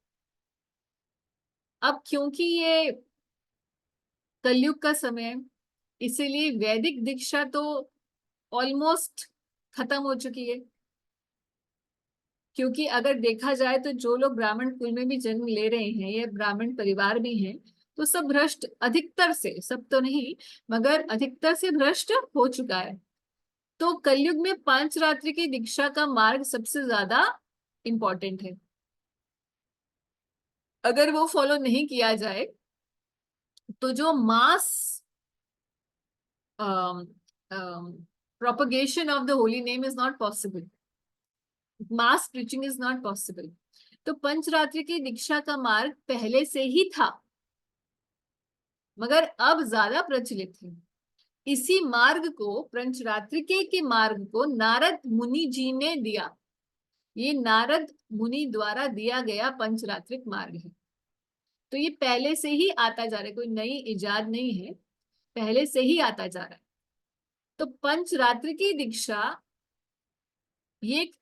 अब क्योंकि ये कलयुग का समय है, इसीलिए वैदिक दीक्षा तो ऑलमोस्ट खत्म हो चुकी है। क्योंकि अगर देखा जाए तो जो लोग ब्राह्मण कुल में भी जन्म ले रहे हैं या ब्राह्मण परिवार में हैं, तो सब भ्रष्ट, अधिकतर से, सब तो नहीं मगर अधिकतर से भ्रष्ट हो चुका है। तो कलयुग में पंचरात्रि की दीक्षा का मार्ग सबसे ज्यादा इंपॉर्टेंट है। अगर वो फॉलो नहीं किया जाए तो जो मास propagation of the holy name is not possible. Mass preaching is not possible. तो पंचरात्रि की दीक्षा का मार्ग पहले से ही था मगर अब ज्यादा प्रचलित है। इसी मार्ग को, पंचरात्रि के मार्ग को नारद मुनि जी ने दिया। ये नारद मुनि द्वारा दिया गया पंचरात्रिक मार्ग है। तो ये पहले से ही आता जा रहा है, कोई नई इजाद नहीं है, पहले से ही आता जा रहा है। तो पंचरात्रि की दीक्षा ये एक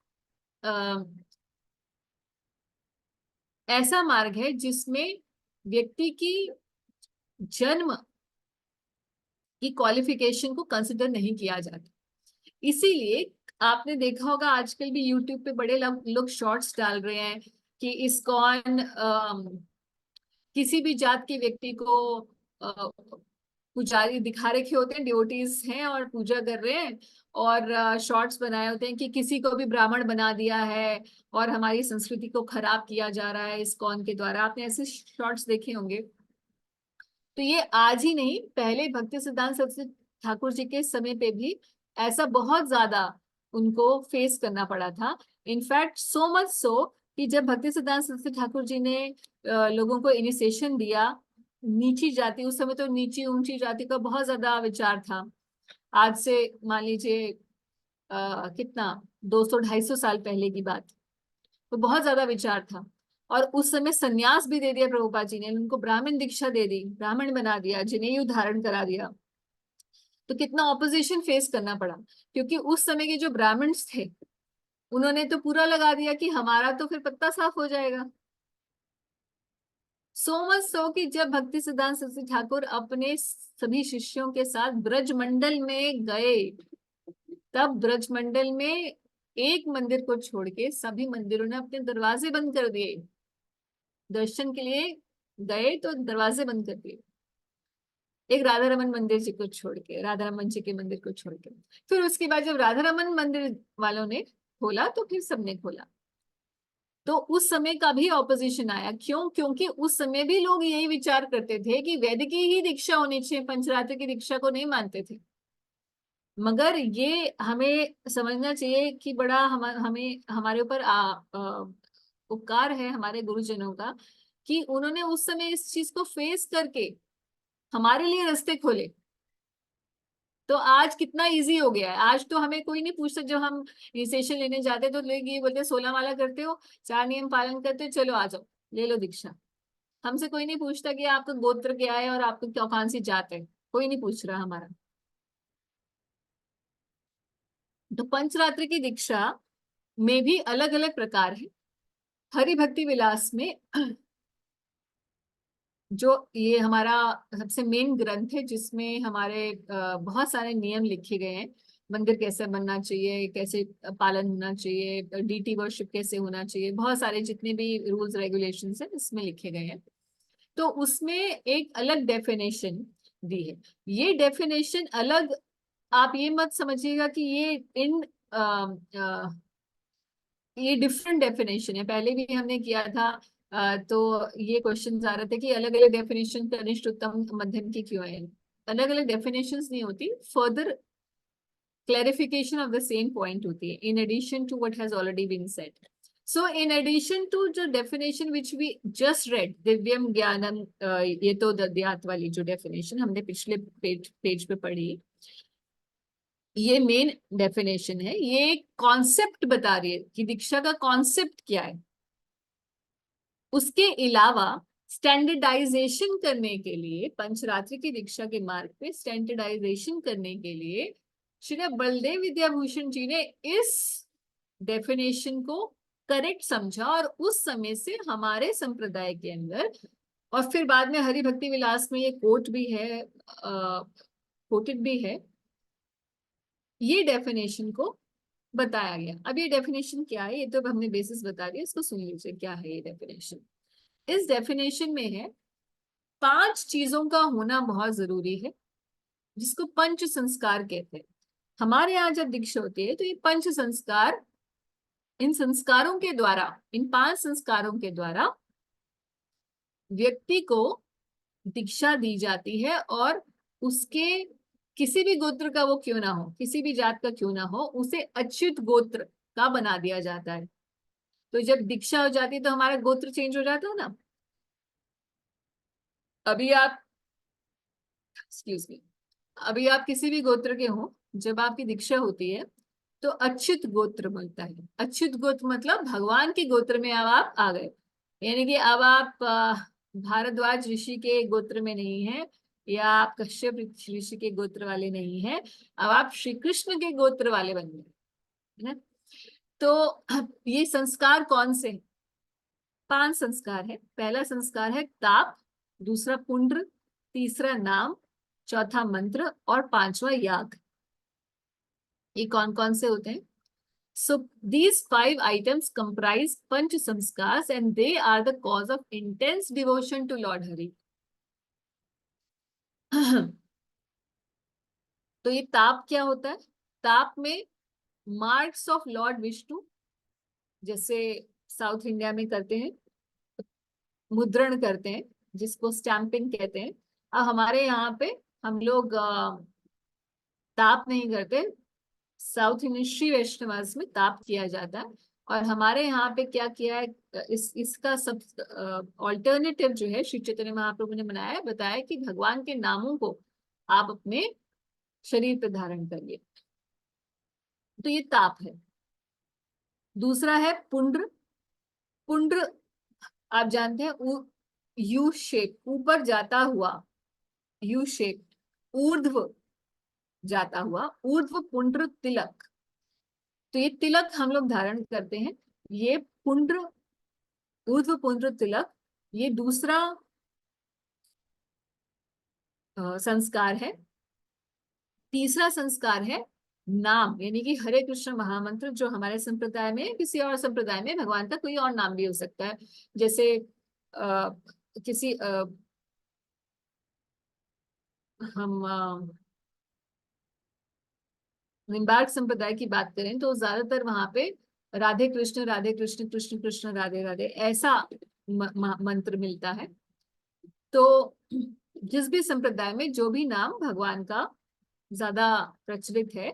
ऐसा मार्ग है जिसमें व्यक्ति की जन्म की क्वालिफिकेशन को कंसिडर नहीं किया जाता। इसीलिए आपने देखा होगा आजकल भी यूट्यूब पे बड़े लोग शॉर्ट्स डाल रहे हैं कि इस्कॉन किसी भी जात के व्यक्ति को पुजारी दिखा रखे होते हैं, डिवोटीज हैं और पूजा कर रहे हैं, और शॉर्ट्स बनाए होते हैं कि किसी को भी ब्राह्मण बना दिया है और हमारी संस्कृति को खराब किया जा रहा है इस्कॉन के द्वारा। आपने ऐसे शॉर्ट्स देखे होंगे। तो ये आज ही नहीं, पहले भक्ति सिद्धांत सरस्वती ठाकुर जी के समय पे भी ऐसा बहुत ज्यादा उनको फेस करना पड़ा था। इनफैक्ट सो मच सो कि जब भक्ति सिद्धांत सरस्वती ठाकुर जी ने लोगों को इनिशिएशन दिया, नीची जाति, उस समय तो नीची ऊंची जाति का बहुत ज्यादा विचार था। आज से मान लीजिए कितना 200-250 साल पहले की बात, तो बहुत ज्यादा विचार था। और उस समय सन्यास भी दे दिया प्रभुपाद जी ने, उनको ब्राह्मण दीक्षा दे दी, ब्राह्मण बना दिया, जनेऊ धारण करा दिया। तो कितना ऑपोजिशन फेस करना पड़ा, क्योंकि उस समय के जो ब्राह्मण्स थे उन्होंने तो पूरा लगा दिया कि हमारा तो फिर पत्ता साफ हो जाएगा। सो मच सो कि जब भक्ति सिद्धांत सरस्वती ठाकुर अपने सभी शिष्यों के साथ ब्रजमंडल में गए, तब ब्रजमंडल में एक मंदिर को छोड़ के सभी मंदिरों ने अपने दरवाजे बंद कर दिए। दर्शन के लिए गए तो दरवाजे बंद कर दिए, एक राधा रमन मंदिर जी को छोड़ के, राधा रमन जी के मंदिर को छोड़ के। फिर उसके बाद जब राधा रमन मंदिर वालों ने खोला तो फिर सबने खोला। तो उस समय का भी ऑपोजिशन आया। क्यों? क्योंकि उस समय भी लोग यही विचार करते थे कि वैदिक ही दीक्षा होनी चाहिए, पंचरात्र की दीक्षा को नहीं मानते थे। मगर ये हमें समझना चाहिए कि बड़ा हमें हमारे ऊपर उपकार है हमारे गुरुजनों का कि उन्होंने उस समय इस चीज को फेस करके हमारे लिए रास्ते खोले। तो आज कितना इजी हो गया है। आज तो हमें कोई नहीं पूछता, जब हम इनिशिएशन लेने जाते हैं तो लोग ये बोलते हैं 16 माला करते हो, 4 नियम पालन करते हो, चलो आ जाओ ले लो दीक्षा। हमसे कोई नहीं पूछता कि आपका गोत्र क्या है और आपको क्या कौन सी जात है, कोई नहीं पूछ रहा हमारा। तो पंचरात्र की दीक्षा में भी अलग अलग प्रकार है। हरि भक्ति विलास में जो ये हमारा सबसे मेन ग्रंथ है, जिसमें हमारे बहुत सारे नियम लिखे गए हैं। मंदिर कैसे बनना चाहिए, कैसे पालन होना चाहिए, डीटी वर्शिप कैसे होना चाहिए, बहुत सारे जितने भी रूल्स रेगुलेशंस हैं इसमें लिखे गए हैं। तो उसमें एक अलग डेफिनेशन दी है। ये डेफिनेशन अलग, आप ये मत समझिएगा कि ये डिफरेंट डेफिनेशन है। पहले भी हमने किया था, तो ये क्वेश्चन आ रहे थे कि अलग अलग डेफिनेशन कनिष्ठ, उत्तम, मध्यम की क्यों है। अलग अलग डेफिनेशंस नहीं होती, further clarification of the same point होती है, in addition to what has already been said. So in addition to the definition which we just read, दिव्यम ज्ञानम, ये तो दद्यात वाली जो डेफिनेशन हमने पिछले पेज पे पढ़ी, ये मेन डेफिनेशन है। ये कॉन्सेप्ट बता रही है कि दीक्षा का कॉन्सेप्ट क्या है। उसके अलावा स्टैंडर्डाइजेशन करने के लिए, पंचरात्रि की दीक्षा के मार्ग पे स्टैंडर्डाइजेशन करने के लिए श्री बलदेव विद्याभूषण जी ने इस डेफिनेशन को करेक्ट समझा, और उस समय से हमारे संप्रदाय के अंदर, और फिर बाद में हरि भक्ति विलास में ये कोट भी है, कोटेड भी है, ये डेफिनेशन को बताया गया। अब ये डेफिनेशन क्या है, ये तो हमने बेसिस बता दिया, इसको सुन लीजिए क्या है ये डेफिनेशन। इस डेफिनेशन में है 5 चीजों का होना बहुत जरूरी है, जिसको पंच संस्कार कहते हैं। हमारे यहाँ जब दीक्षा होती है तो ये पंच संस्कार, इन संस्कारों के द्वारा, इन 5 संस्कारों के द्वारा व्यक्ति को दीक्षा दी जाती है, और उसके किसी भी गोत्र का वो क्यों ना हो, किसी भी जात का क्यों ना हो, उसे अच्युत गोत्र का बना दिया जाता है। तो जब दीक्षा हो जाती है तो हमारा गोत्र चेंज हो जाता है ना। अभी आप, एक्सक्यूज मी, अभी आप किसी भी गोत्र के हो, जब आपकी दीक्षा होती है तो अच्युत गोत्र बनता है। अच्युत गोत्र मतलब भगवान के गोत्र में अब आप आ गए, यानी कि अब आप भारद्वाज ऋषि के गोत्र में नहीं है, या आप कश्यप ऋषि के गोत्र वाले नहीं है, अब आप श्री कृष्ण के गोत्र वाले बन गए, है ना। तो ये संस्कार कौन से हैं? 5 संस्कार है। पहला संस्कार है ताप, दूसरा पुंड्र, तीसरा नाम, चौथा मंत्र, और 5वां याग। ये कौन कौन से होते हैं? So these 5 items comprise Panch Sanskars, and they are the cause of intense devotion to Lord Hari. तो ये ताप क्या होता है? ताप में मार्क्स ऑफ लॉर्ड विष्णु, जैसे साउथ इंडिया में करते हैं, मुद्रण करते हैं, जिसको स्टैंपिंग कहते हैं। अब हमारे यहाँ पे हम लोग ताप नहीं करते। साउथ इंडियन श्री वैष्णवास में ताप किया जाता है, और हमारे यहाँ पे क्या किया है, इसका सब ऑल्टरनेटिव जो है श्री चैतन्य महाप्रभु ने बनाया है, बताया कि भगवान के नामों को आप अपने शरीर पे धारण करिए। तो ये ताप है। दूसरा है पुंड्र। पुंड्र आप जानते हैं, यू शेप, ऊपर जाता हुआ, यू शेप, ऊर्ध्व जाता हुआ, ऊर्ध्व पुंड्र तिलक। तो ये तिलक हम लोग धारण करते हैं, ये पुंड्र, ऊर्ध्व पुंड्र तिलक, ये दूसरा संस्कार है। तीसरा संस्कार है नाम, यानी कि हरे कृष्ण महामंत्र, जो हमारे संप्रदाय में, किसी और संप्रदाय में भगवान का कोई और नाम भी हो सकता है। जैसे किसी हम निम्बार्क संप्रदाय की बात करें तो ज्यादातर वहां पे राधे कृष्ण कृष्ण कृष्ण राधे राधे ऐसा मंत्र मिलता है। तो जिस भी संप्रदाय में जो भी नाम भगवान का ज्यादा प्रचलित है,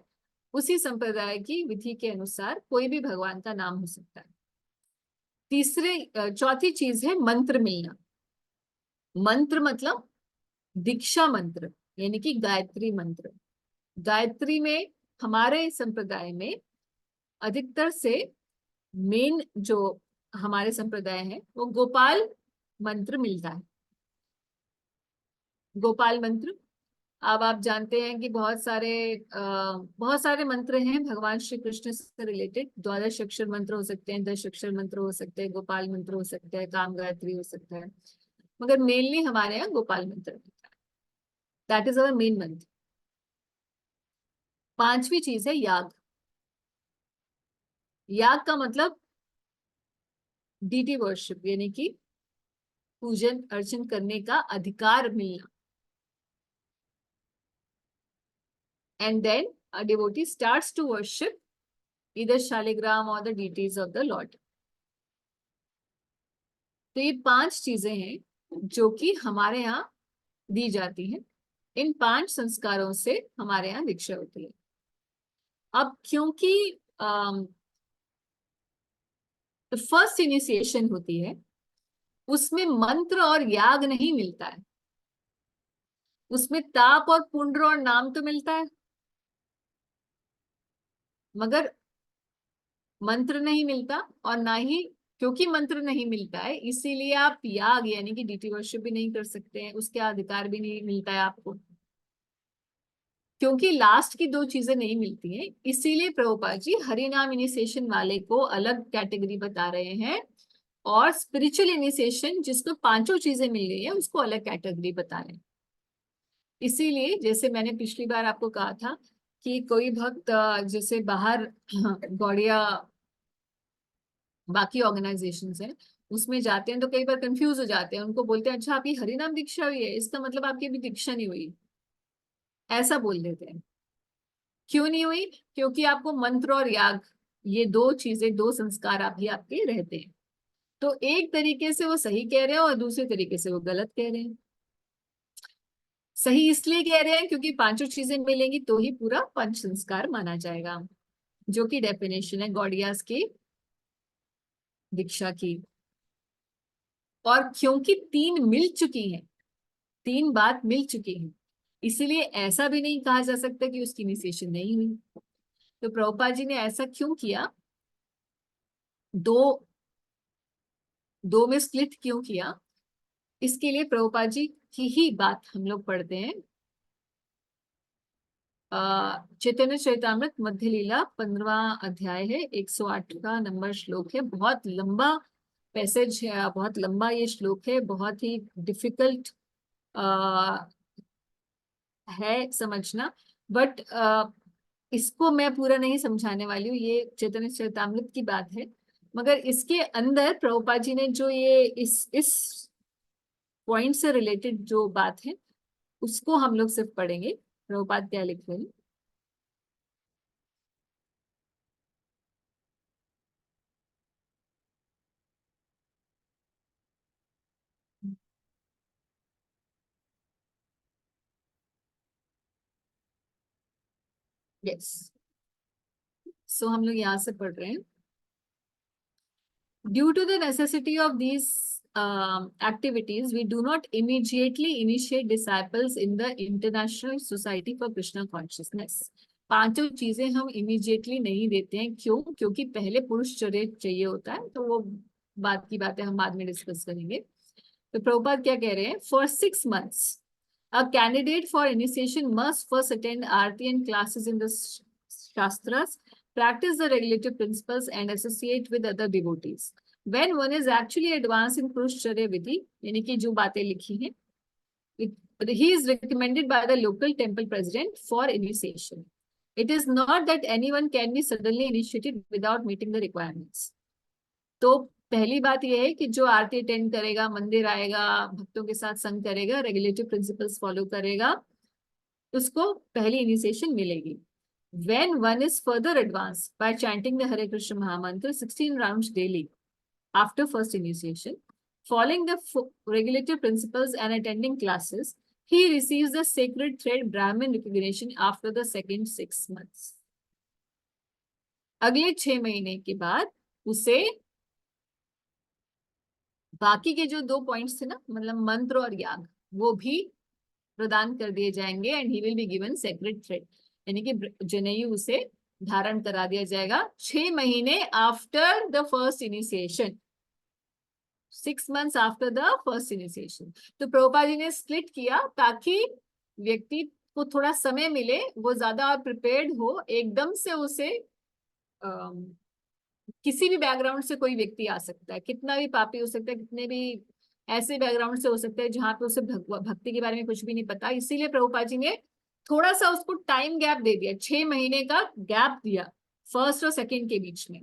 उसी संप्रदाय की विधि के अनुसार कोई भी भगवान का नाम हो सकता है। चौथी चीज है मंत्र मिलना। मंत्र मतलब दीक्षा मंत्र, यानी कि गायत्री मंत्र। गायत्री में हमारे संप्रदाय में अधिकतर से मेन जो हमारे संप्रदाय है वो गोपाल मंत्र मिलता है। गोपाल मंत्र, अब आप जानते हैं कि बहुत सारे मंत्र हैं भगवान श्री कृष्ण से रिलेटेड। 12 अक्षर मंत्र हो सकते हैं, 10 अक्षर मंत्र हो सकते हैं, गोपाल मंत्र हो सकते हैं, काम गायत्री हो सकता है। मगर मेनली हमारे यहाँ गोपाल मंत्र होता है, दैट इज अवर मेन मंत्र। पांचवी चीज है याग। याग का मतलब डीटी वर्शिप, यानी कि पूजन अर्चन करने का अधिकार मिलना। And then a devotee starts to worship either shaligram or the deities of the Lord. तो ये 5 चीजें हैं जो कि हमारे यहाँ दी जाती हैं। इन 5 संस्कारों से हमारे यहाँ दीक्षा होती है। अब क्योंकि फर्स्ट इनिशिएशन होती है, उसमें मंत्र और याग नहीं मिलता है, उसमें ताप और पुण्य और नाम तो मिलता है, मगर मंत्र नहीं मिलता। और ना ही, क्योंकि मंत्र नहीं मिलता है, इसीलिए आप याग यानी कि डीटी वर्शिप भी नहीं कर सकते हैं, उसके अधिकार भी नहीं मिलता है आपको, क्योंकि लास्ट की 2 चीजें नहीं मिलती हैं। इसीलिए प्रभुपाद जी हरिनाम इनिशिएशन वाले को अलग कैटेगरी बता रहे हैं, और स्पिरिचुअल इनिशिएशन जिसको 5 चीजें मिल गई है उसको अलग कैटेगरी बता रहे हैं। इसीलिए जैसे मैंने पिछली बार आपको कहा था कि कोई भक्त जैसे बाहर गौड़िया बाकी ऑर्गेनाइजेशंस हैं उसमें जाते हैं तो कई बार कंफ्यूज हो जाते हैं, उनको बोलते हैं अच्छा आपकी हरिनाम दीक्षा हुई है, इसका मतलब आपकी अभी दीक्षा नहीं हुई, ऐसा बोल देते हैं। क्यों नहीं हुई? क्योंकि आपको मंत्र और याग, ये 2 चीजें, 2 संस्कार अभी आपके रहते हैं। तो एक तरीके से वो सही कह रहे हैं और दूसरे तरीके से वो गलत कह रहे हैं। सही इसलिए कह रहे हैं क्योंकि 5 चीजें मिलेंगी तो ही पूरा पंच संस्कार माना जाएगा, जो कि डेफिनेशन है गौड़ियास की दीक्षा की। और क्योंकि 3 मिल चुकी हैं, 3 बात मिल चुकी है, इसीलिए ऐसा भी नहीं कहा जा सकता कि उसकी इनिशिएशन नहीं हुई। तो प्रभुपाद जी ने ऐसा क्यों किया, दो में स्प्लिट क्यों किया, इसके लिए प्रभुपाद जी की ही बात हम लोग पढ़ते हैं। चैतन्य चरितामृत मध्य लीला 15वां अध्याय है, 108वां नंबर श्लोक है। बहुत लंबा पैसेज है, बहुत लंबा ये श्लोक है, बहुत ही डिफिकल्ट है समझना, बट इसको मैं पूरा नहीं समझाने वाली हूँ, ये चैतन्य चरितामृत की बात है। मगर इसके अंदर प्रभुपाद जी ने जो ये इस पॉइंट से रिलेटेड जो बात है उसको हम लोग सिर्फ पढ़ेंगे। प्रभुपाद क्या लिख रहे हैं? यस, सो हम लोग यहाँ से पढ़ रहे हैं। Due to the necessity of these activities, we do not immediately initiate disciples in the International Society for Krishna Consciousness. 5 चीजें हम immediately नहीं देते हैं। क्यों? क्योंकि पहले पुरुष चर्य चाहिए होता है, तो वो बात की बातें हम बाद में डिस्कस करेंगे। तो प्रभुपाद क्या कह रहे हैं? For 6 months, a candidate for initiation must first attend Aarti and classes in the Shastras, practice the regulative principles and associate with other devotees. When one is actually advanced in Purushcharya Vidhi, यानी कि जो बातें लिखी हैं, he is recommended by the local temple president for initiation. It is not that anyone can be suddenly initiated without meeting the requirements. तो पहली बात यह है कि जो आरती अटेंड करेगा, मंदिर आएगा, भक्तों के साथ संग करेगा, रेगुलेटिव प्रिंसिपल्स फॉलो करेगा, उसको पहली इनिशिएशन मिलेगी। When one is further advanced by chanting the Hare Krishna Mahamantra 16 rounds daily after first initiation, following the regulative principles and attending classes, he receives the sacred thread Brahmin recognition after the second 6 months. अगले 6 महीने के बाद उसे बाकी के जो 2 पॉइंट्स थे ना, मतलब मंत्र और याग, वो भी प्रदान कर दिए जाएंगे। And he will be given sacred thread, यानी कि जनेयू उसे धारण करा दिया जाएगा 6 महीने after the first initiation, 6 months after the first initiation. तो प्रभुपाद जी ने स्प्लिट किया ताकि व्यक्ति को थोड़ा समय मिले, वो ज्यादा प्रिपेयर्ड हो। एकदम से उसे किसी भी बैकग्राउंड से कोई व्यक्ति आ सकता है, कितना भी पापी हो सकता है, कितने भी ऐसे बैकग्राउंड से हो सकता है जहाँ पे उसे भक्ति के बारे में कुछ भी नहीं पता, इसीलिए प्रभुपाद जी ने थोड़ा सा उसको टाइम गैप दे दिया, 6 महीने का गैप दिया फर्स्ट और सेकंड के बीच में।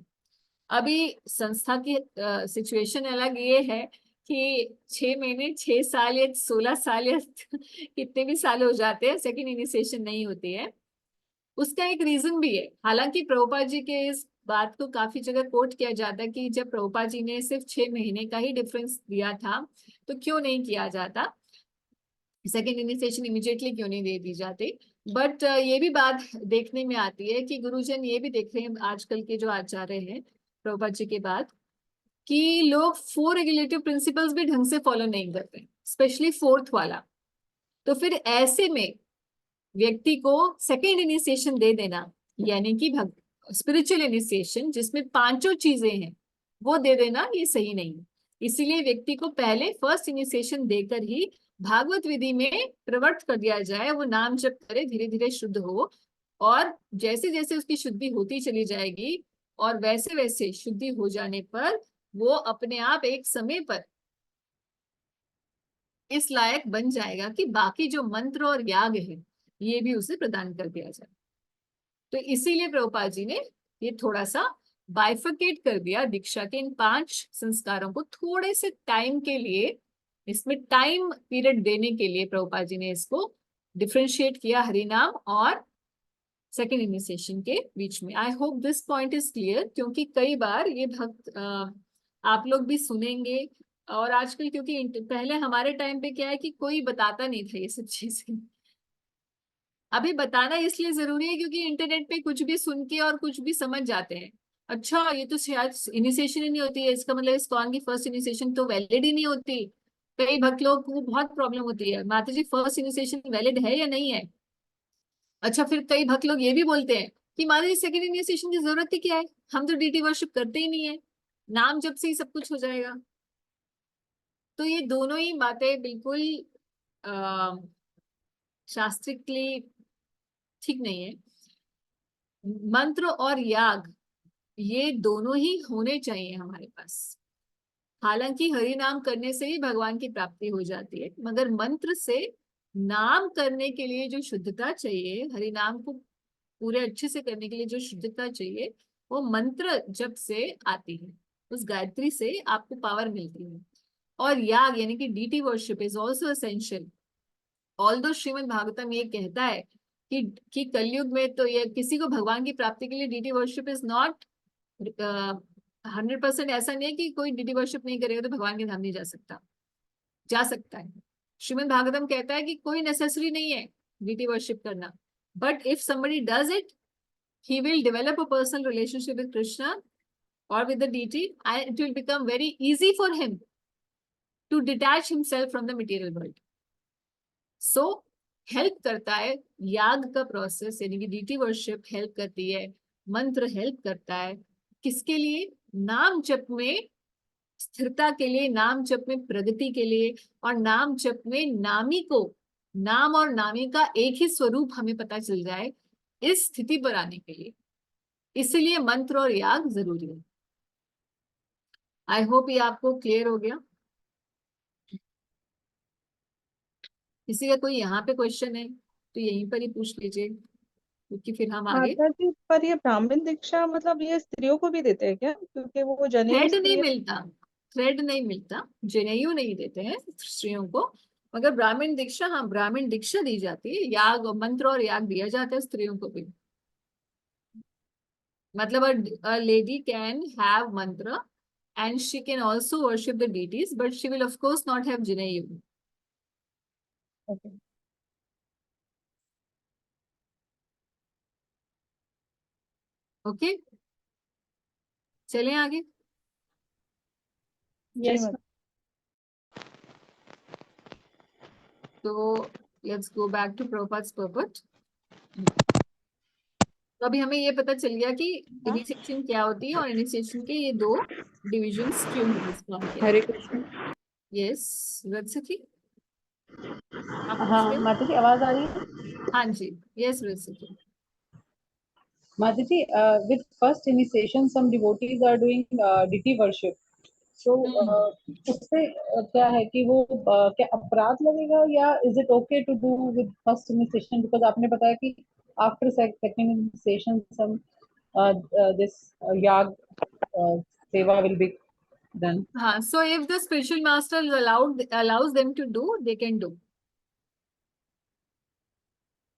अभी संस्था की सिचुएशन अलग ये है कि 6 महीने 6 साल या 16 साल या कितने भी साल हो जाते हैं, सेकंड इनिशिएशन नहीं होती है। उसका एक रीजन भी है, हालांकि प्रभुपाद जी के इस बात को काफी जगह कोट किया जाता है कि जब प्रभुपाद जी ने सिर्फ 6 महीने का ही डिफरेंस दिया था तो क्यों नहीं किया जाता, सेकेंड इनिशिएशन इमीडिएटली क्यों नहीं दे दी जाती। बट ये भी बात देखने में आती है कि गुरुजन ये भी देख रहे हैं आजकल के जो आचार्य हैं प्रभुपाद जी के बाद, कि लोग 4 रेगुलेटिव प्रिंसिपल्स भी ढंग से फॉलो नहीं करते, स्पेशली 4th वाला। तो फिर ऐसे में व्यक्ति को सेकेंड इनिशिएशन दे देना, यानी कि स्पिरिचुअल इनिशिएशन जिसमें 5 चीजें हैं वो दे देना, ये सही नहीं है। इसीलिए व्यक्ति को पहले फर्स्ट इनिशिएशन देकर ही भागवत विधि में प्रवृत्त कर दिया जाए, वो नाम जप करे, धीरे धीरे शुद्ध हो, और जैसे जैसे उसकी शुद्धि होती चली जाएगी और वैसे वैसे शुद्धि हो जाने पर वो अपने आप एक समय पर इस लायक बन जाएगा कि बाकी जो मंत्र और याग है ये भी उसे प्रदान कर दिया जाए। तो इसीलिए प्रभुपाद जी ने ये थोड़ा सा बाइफरकेट कर दिया दीक्षा के इन 5 संस्कारों को, थोड़े से टाइम के लिए, इसमें टाइम पीरियड देने के लिए प्रभुपाद जी ने इसको डिफरेंशिएट किया हरिनाम और सेकेंड इनिशिएशन के बीच में। I hope this point is clear, क्योंकि कई बार ये भक्त आप लोग भी सुनेंगे, और आजकल क्योंकि पहले हमारे टाइम पे क्या है कि कोई बताता नहीं था ये सब चीजें, अभी बताना इसलिए जरूरी है क्योंकि इंटरनेट पे कुछ भी सुन के और कुछ भी समझ जाते हैं, अच्छा ये तो शायद इनिशिएशन ही नहीं होती है, इसका मतलब इस्कॉन की फर्स्ट इनिशिएशन तो वैलिड ही नहीं होती। कई भक्त लोग को बहुत प्रॉब्लम होती है, माता जी फर्स्ट इनिशिएशन वैलिड है या नहीं है। अच्छा, फिर कई भक्त लोग ये भी बोलते हैं कि माता जी सेकेंड इनिशिएशन की जरूरत ही क्या है, हम तो डीटी वर्शिप करते ही नहीं है, नाम जब से ही सब कुछ हो जाएगा। तो ये दोनों ही बातें बिल्कुल शास्त्रिकली ठीक नहीं है। मंत्र और याग ये दोनों ही होने चाहिए हमारे पास। हालांकि हरि नाम करने से ही भगवान की प्राप्ति हो जाती है, मगर मंत्र से नाम करने के लिए जो शुद्धता चाहिए, हरि नाम को पूरे अच्छे से करने के लिए जो शुद्धता चाहिए, वो मंत्र जप से आती है, उस गायत्री से आपको पावर मिलती है। और याग यानी कि deity worship is also essential. Although Shrimad Bhagavatam ये कहता है कि कलयुग में तो ये किसी को भगवान की प्राप्ति के लिए डीटी वर्शिप इज नॉट 100%, ऐसा नहीं है कि कोई डीटी वर्शिप नहीं करेगा तो भगवान के धाम नहीं जा सकता, जा सकता है। श्रीमद् भागवतम कहता है कि कोई नेसेसरी नहीं है डीटी वर्शिप करना, but if somebody does it, he will develop a personal relationship with Krishna or with the deity, and it will become very easy for him to detach himself from the material world. So help करता है याग का प्रोसेस, यानी कि डीटी वर्शिप हेल्प करती है, मंत्र हेल्प करता है, किसके लिए, नाम जप में स्थिरता के लिए, नाम जप में प्रगति के लिए, और नाम जप में नामी को, नाम और नामी का एक ही स्वरूप हमें पता चल जाए, इस स्थिति पर आने के लिए। इसलिए मंत्र और याग जरूरी है। आई होप ये आपको क्लियर हो गया। किसी का कोई यहाँ पे क्वेश्चन है तो यहीं पर ही पूछ लीजिए, क्योंकि फिर हम आगे। माता जी, पर ये ब्राह्मण दीक्षा मतलब ये स्त्रियों को भी देते हैं क्या? क्योंकि वो जनेऊ थ्रेड नहीं स्त्री मिलता, थ्रेड नहीं मिलता, जनेऊ नहीं देते हैं स्त्रियों को, मगर ब्राह्मण दीक्षा, हाँ ब्राह्मण दीक्षा दी जाती है, याग मंत्र और याग दिया जाता है स्त्रियों को भी। मतलब a lady can have mantra and she can also worship the deities, but she will of course not have Janayu. Okay. Okay, चलें आगे। यस तो let's go back to Prabhupada's purport. तो अभी हमें ये पता चल गया कि इनिशिएशन क्या होती है और इनिशिएशन के ये 2 डिविजन्स क्यों हैं। हरे कृष्ण। यस रत्सकी, हाँ माता जी, आवाज आ रही है? हाँ जी, yes रत्सकी। Mataji, with first initiation, some devotees are doing deity worship. तो उससे क्या है कि वो क्या अपराध लगेगा या is it okay to do with first initiation, because आपने बताया कि after second initiation some this yaga seva will be done. हाँ, so if the spiritual master allows them to do, they can do.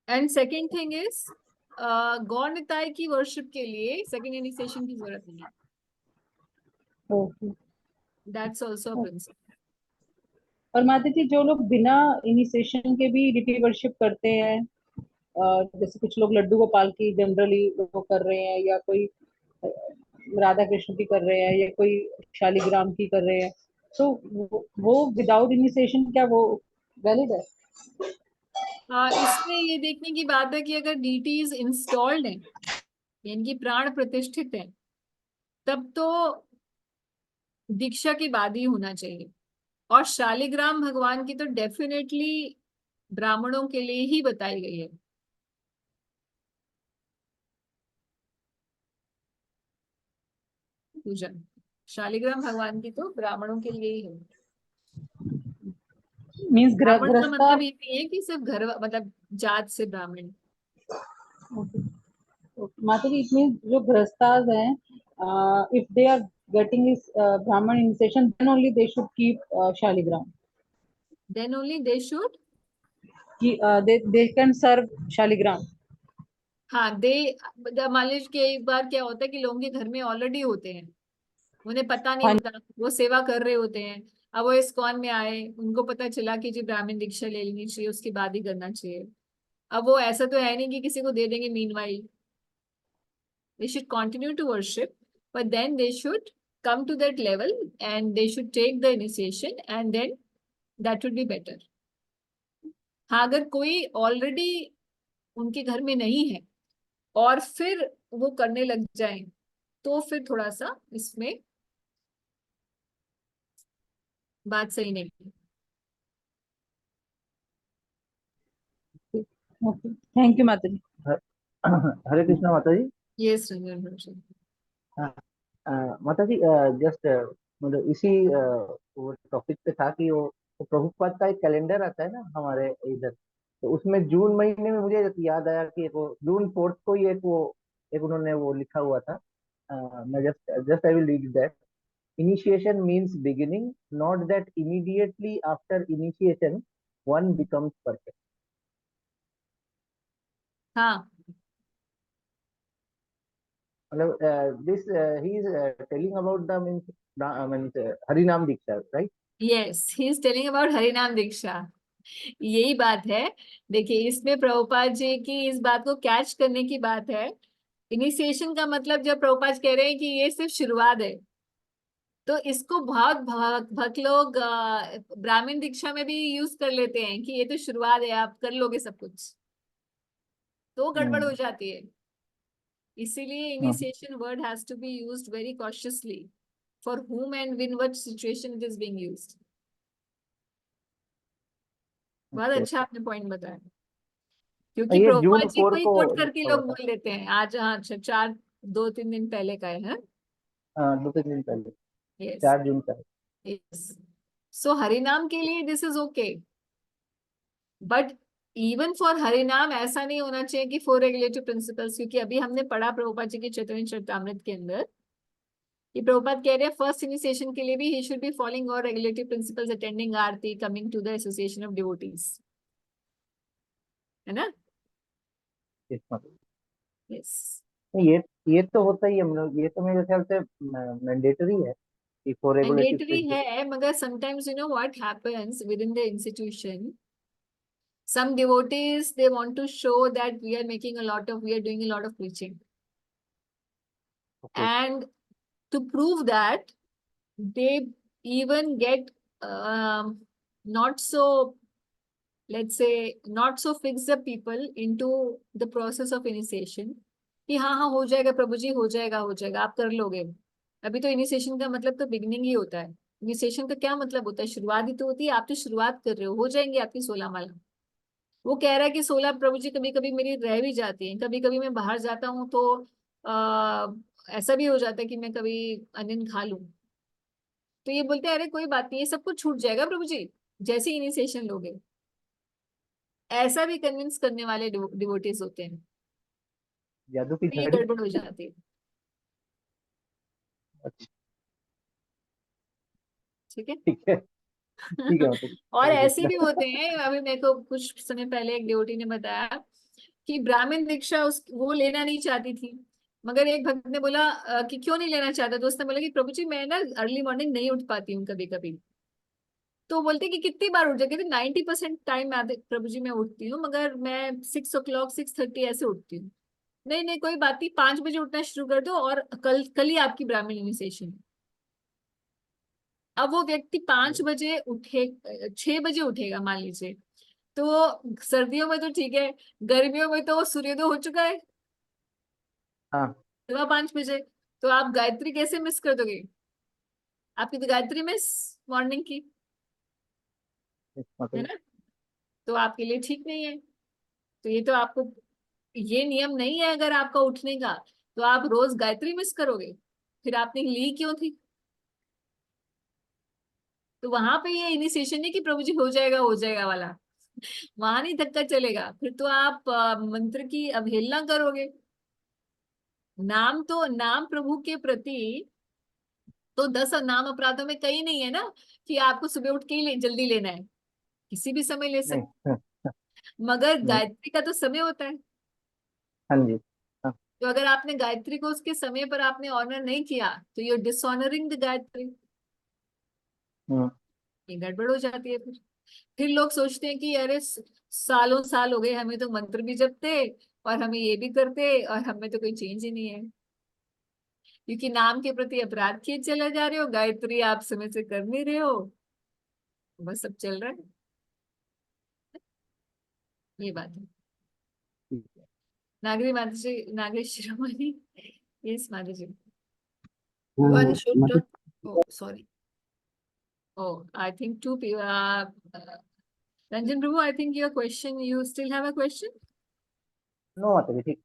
And second thing is गौर निताय की वर्शिप के लिए सेकंड इनिशिएशन की जरूरत नहीं है. Okay. That's also a principle. और माता जी जो लोग बिना इनिशिएशन के भी डिटी वर्शिप करते हैं, जैसे कुछ लोग लड्डू गोपाल की जनरली वो कर रहे हैं, या कोई राधा कृष्ण की कर रहे हैं, या कोई शालिग्राम की कर रहे हैं, तो वो विदाउट इनिशिएशन क्या वो वैलिड है? इसमें ये देखने की बात है कि अगर डीटीज इंस्टॉल्ड है, इनकी प्राण प्रतिष्ठित है, तब तो दीक्षा के बाद ही होना चाहिए. और शालिग्राम भगवान की तो डेफिनेटली ब्राह्मणों के लिए ही बताई गई है. पूजा शालिग्राम भगवान की तो ब्राह्मणों के लिए ही है. मींस ब्राह्मण का गृहस्था. मतलब ये नहीं है कि सिर्फ घर मतलब जात से ब्राह्मण. माता जी इसमें जो गृहस्थास हैं, if they are getting this Brahman initiation, then only they should keep Shaligram. Then only they should. They can serve Shaligram. हाँ, मान लीजिए कि एक बार क्या होता है कि लोगों के घर में ऑलरेडी होते हैं, उन्हें पता नहीं हाँ. होता, वो सेवा कर रहे होते हैं. अब वो इस्कॉन में आए, उनको पता चला कि जी ब्राह्मण दीक्षा ले लेनी चाहिए, उसके बाद ही करना चाहिए. अब वो ऐसा तो है नहीं कि किसी को दे देंगे. Meanwhile they should continue to worship, but then they should come to that level and they should take the initiation, and then that would be better. हाँ, अगर कोई ऑलरेडी उनके घर में नहीं है और फिर वो करने लग जाए, तो फिर थोड़ा सा इसमें बात सही नहीं है. Okay. Thank you, माता जी. हरे कृष्णा माता जी. Yes, Ranjan ji. माता जी जस्ट मतलब इसी वो टॉपिक पे था कि वो प्रभुपाद का एक कैलेंडर आता है ना हमारे इधर, तो उसमें जून महीने में मुझे याद आया कि वो जून 4 को ही एक उन्होंने वो लिखा हुआ था. मैं just I will read that. Initiation means beginning, not that immediately after initiation one becomes perfect. हाँ, मतलब this he is telling about the means हरिनाम दीक्षा, right? yes, he is telling about हरिनाम दीक्षा. यही बात है. देखिए, इसमें प्रभुपाद जी की इस बात को कैच करने की बात है. इनिशिएशन का मतलब जब प्रभुपाद कह रहे हैं कि ये सिर्फ शुरुआत है, तो इसको बहुत भक्त लोग ब्राह्मण दीक्षा में भी यूज कर लेते हैं कि ये तो शुरुआत है, आप कर लोगे सब कुछ, तो गड़बड़ हो जाती है. इसीलिए initiation word has to be used very cautiously for whom and in what situation it is being used. बहुत अच्छा आपने पॉइंट बताया, क्योंकि ये प्रभुपाद जून जी 4 को ही को कोट करके लिखा हुआ लोग था. बोल देते हैं. आज हाँ, 2-3 दिन पहले का है. हाँ, 2-3 दिन पहले, यस 4 जून का. यस. सो हरिनाम के लिए this is okay, but even for हरिनाम ऐसा नहीं होना चाहिए कि 4 रेगुलेटिव प्रिंसिपल्स, क्योंकि अभी हमने पढ़ा प्रभुपाद जी के चैतन्य चरितामृत के अंदर कि प्रभुपाद कह रहे हैं फर्स्ट इनिशिएशन के लिए भी ही शुड बी फॉलोइंग और regulative principles, attending aarti, coming to the association of devotees, है ना? इस मतलब यस. ये तो होता ही है, मतलब ये तो मेरे ख्याल से मैंडेटरी है कि फॉर रेगुलेटिव मैंडेटरी प्रिंसिपल. है, मगर sometimes you know what happens within the institution, some devotees they want to show that we are doing a lot of preaching, and to prove that they even get not so, let's say, not so fix the people into the process of initiation कि हाँ हाँ हो जाएगा प्रभु जी, हो जाएगा आप कर लोगे. अभी तो इनिशिएशन का मतलब तो बिगनिंग ही होता है. इनिशिएशन का क्या मतलब होता है? शुरुआत ही तो होती है. आप तो शुरुआत कर रहे हो जाएंगे आपकी 16 माला. वो कह रहा है कि 16 प्रभु जी कभी कभी मेरी रह भी जाती है, कभी कभी मैं बाहर जाता हूँ तो ऐसा भी हो जाता है कि मैं कभी अनियन खा लूं. तो ये बोलते हैं अरे कोई बात नहीं, ये सब कुछ छूट जाएगा प्रभु जी जैसे इनिशिएशन लोगे। ऐसा भी कन्विंस करने वाले डिवोटीज होते हैं, जादू की तो ये झड़ी। गड़बड़ हो जाती है। अच्छा, ठीक है। ठीक है, ठीक है मतलब और हरे ऐसे कृष्णा। भी होते हैं, अभी मेरे को कुछ समय पहले एक डिवोटी ने बताया कि ब्राह्मण दीक्षा उस वो लेना नहीं चाहती थी, मगर एक भक्त ने बोला कि क्यों नहीं लेना चाहता, तो उसने बोला कि प्रभु जी मैं ना अर्ली मॉर्निंग नहीं उठ पाती हूँ कभी कभी। तो बोलते कि कितनी बार उठ जाती, 90% टाइम प्रभु जी मैं उठती हूँ, मगर मैं 6 o'clock 6:30 ऐसे उठती हूँ। नहीं नहीं कोई बात नहीं, 5 बजे उठना शुरू कर दो और कल कल ही आपकी ब्राह्मण इनिशिएशन। अब वो व्यक्ति 5 बजे उठे, 6 बजे उठेगा मान लीजिए, तो सर्दियों में तो ठीक है, गर्मियों में तो सूर्योदय हो चुका है हाँ, 5:15 तो आप गायत्री कैसे मिस कर दोगे? आपकी तो गायत्री मिस मॉर्निंग की, है मतलब ना? तो आपके लिए ठीक नहीं है। तो ये तो आपको, ये नियम नहीं है अगर आपका उठने का, तो आप रोज गायत्री मिस करोगे, फिर आपने ली क्यों थी? तो वहां पे ये इनिशिएशन नहीं कि प्रभु जी हो जाएगा वाला, वहां नहीं धक्का चलेगा, फिर तो आप मंत्र की अवहेलना करोगे। नाम प्रभु के प्रति तो 10 नाम अपराधों में कहीं नहीं है ना कि आपको सुबह उठ के ही जल्दी लेना है, किसी भी समय ले नहीं। सकते, हाँ, मगर नहीं। गायत्री का तो समय होता है। हाँ जी। हाँ। तो अगर आपने गायत्री को उसके समय पर आपने ऑनर नहीं किया, तो यू डिसऑनरिंग द गायत्री, हम्म। ये गड़बड़ हो जाती है। फिर लोग सोचते हैं कि अरे सालों साल हो गए हमें तो मंत्र भी जपते और हमें ये भी करते और हमें तो कोई चेंज ही नहीं है, क्योंकि नाम के प्रति अपराध किए चले जा रहे हो, गायत्री आप समय से कर नहीं रहे हो, बस सब चल रहा है। ये बात है। ठीक है। नागरी माता जी, नागरी शिरोमणि, यस माता जी। One should मतलब not, oh, sorry. Oh, I think two people. Ranjan Prabhu, I think your question, you still have a question? No माता जी, ठीक।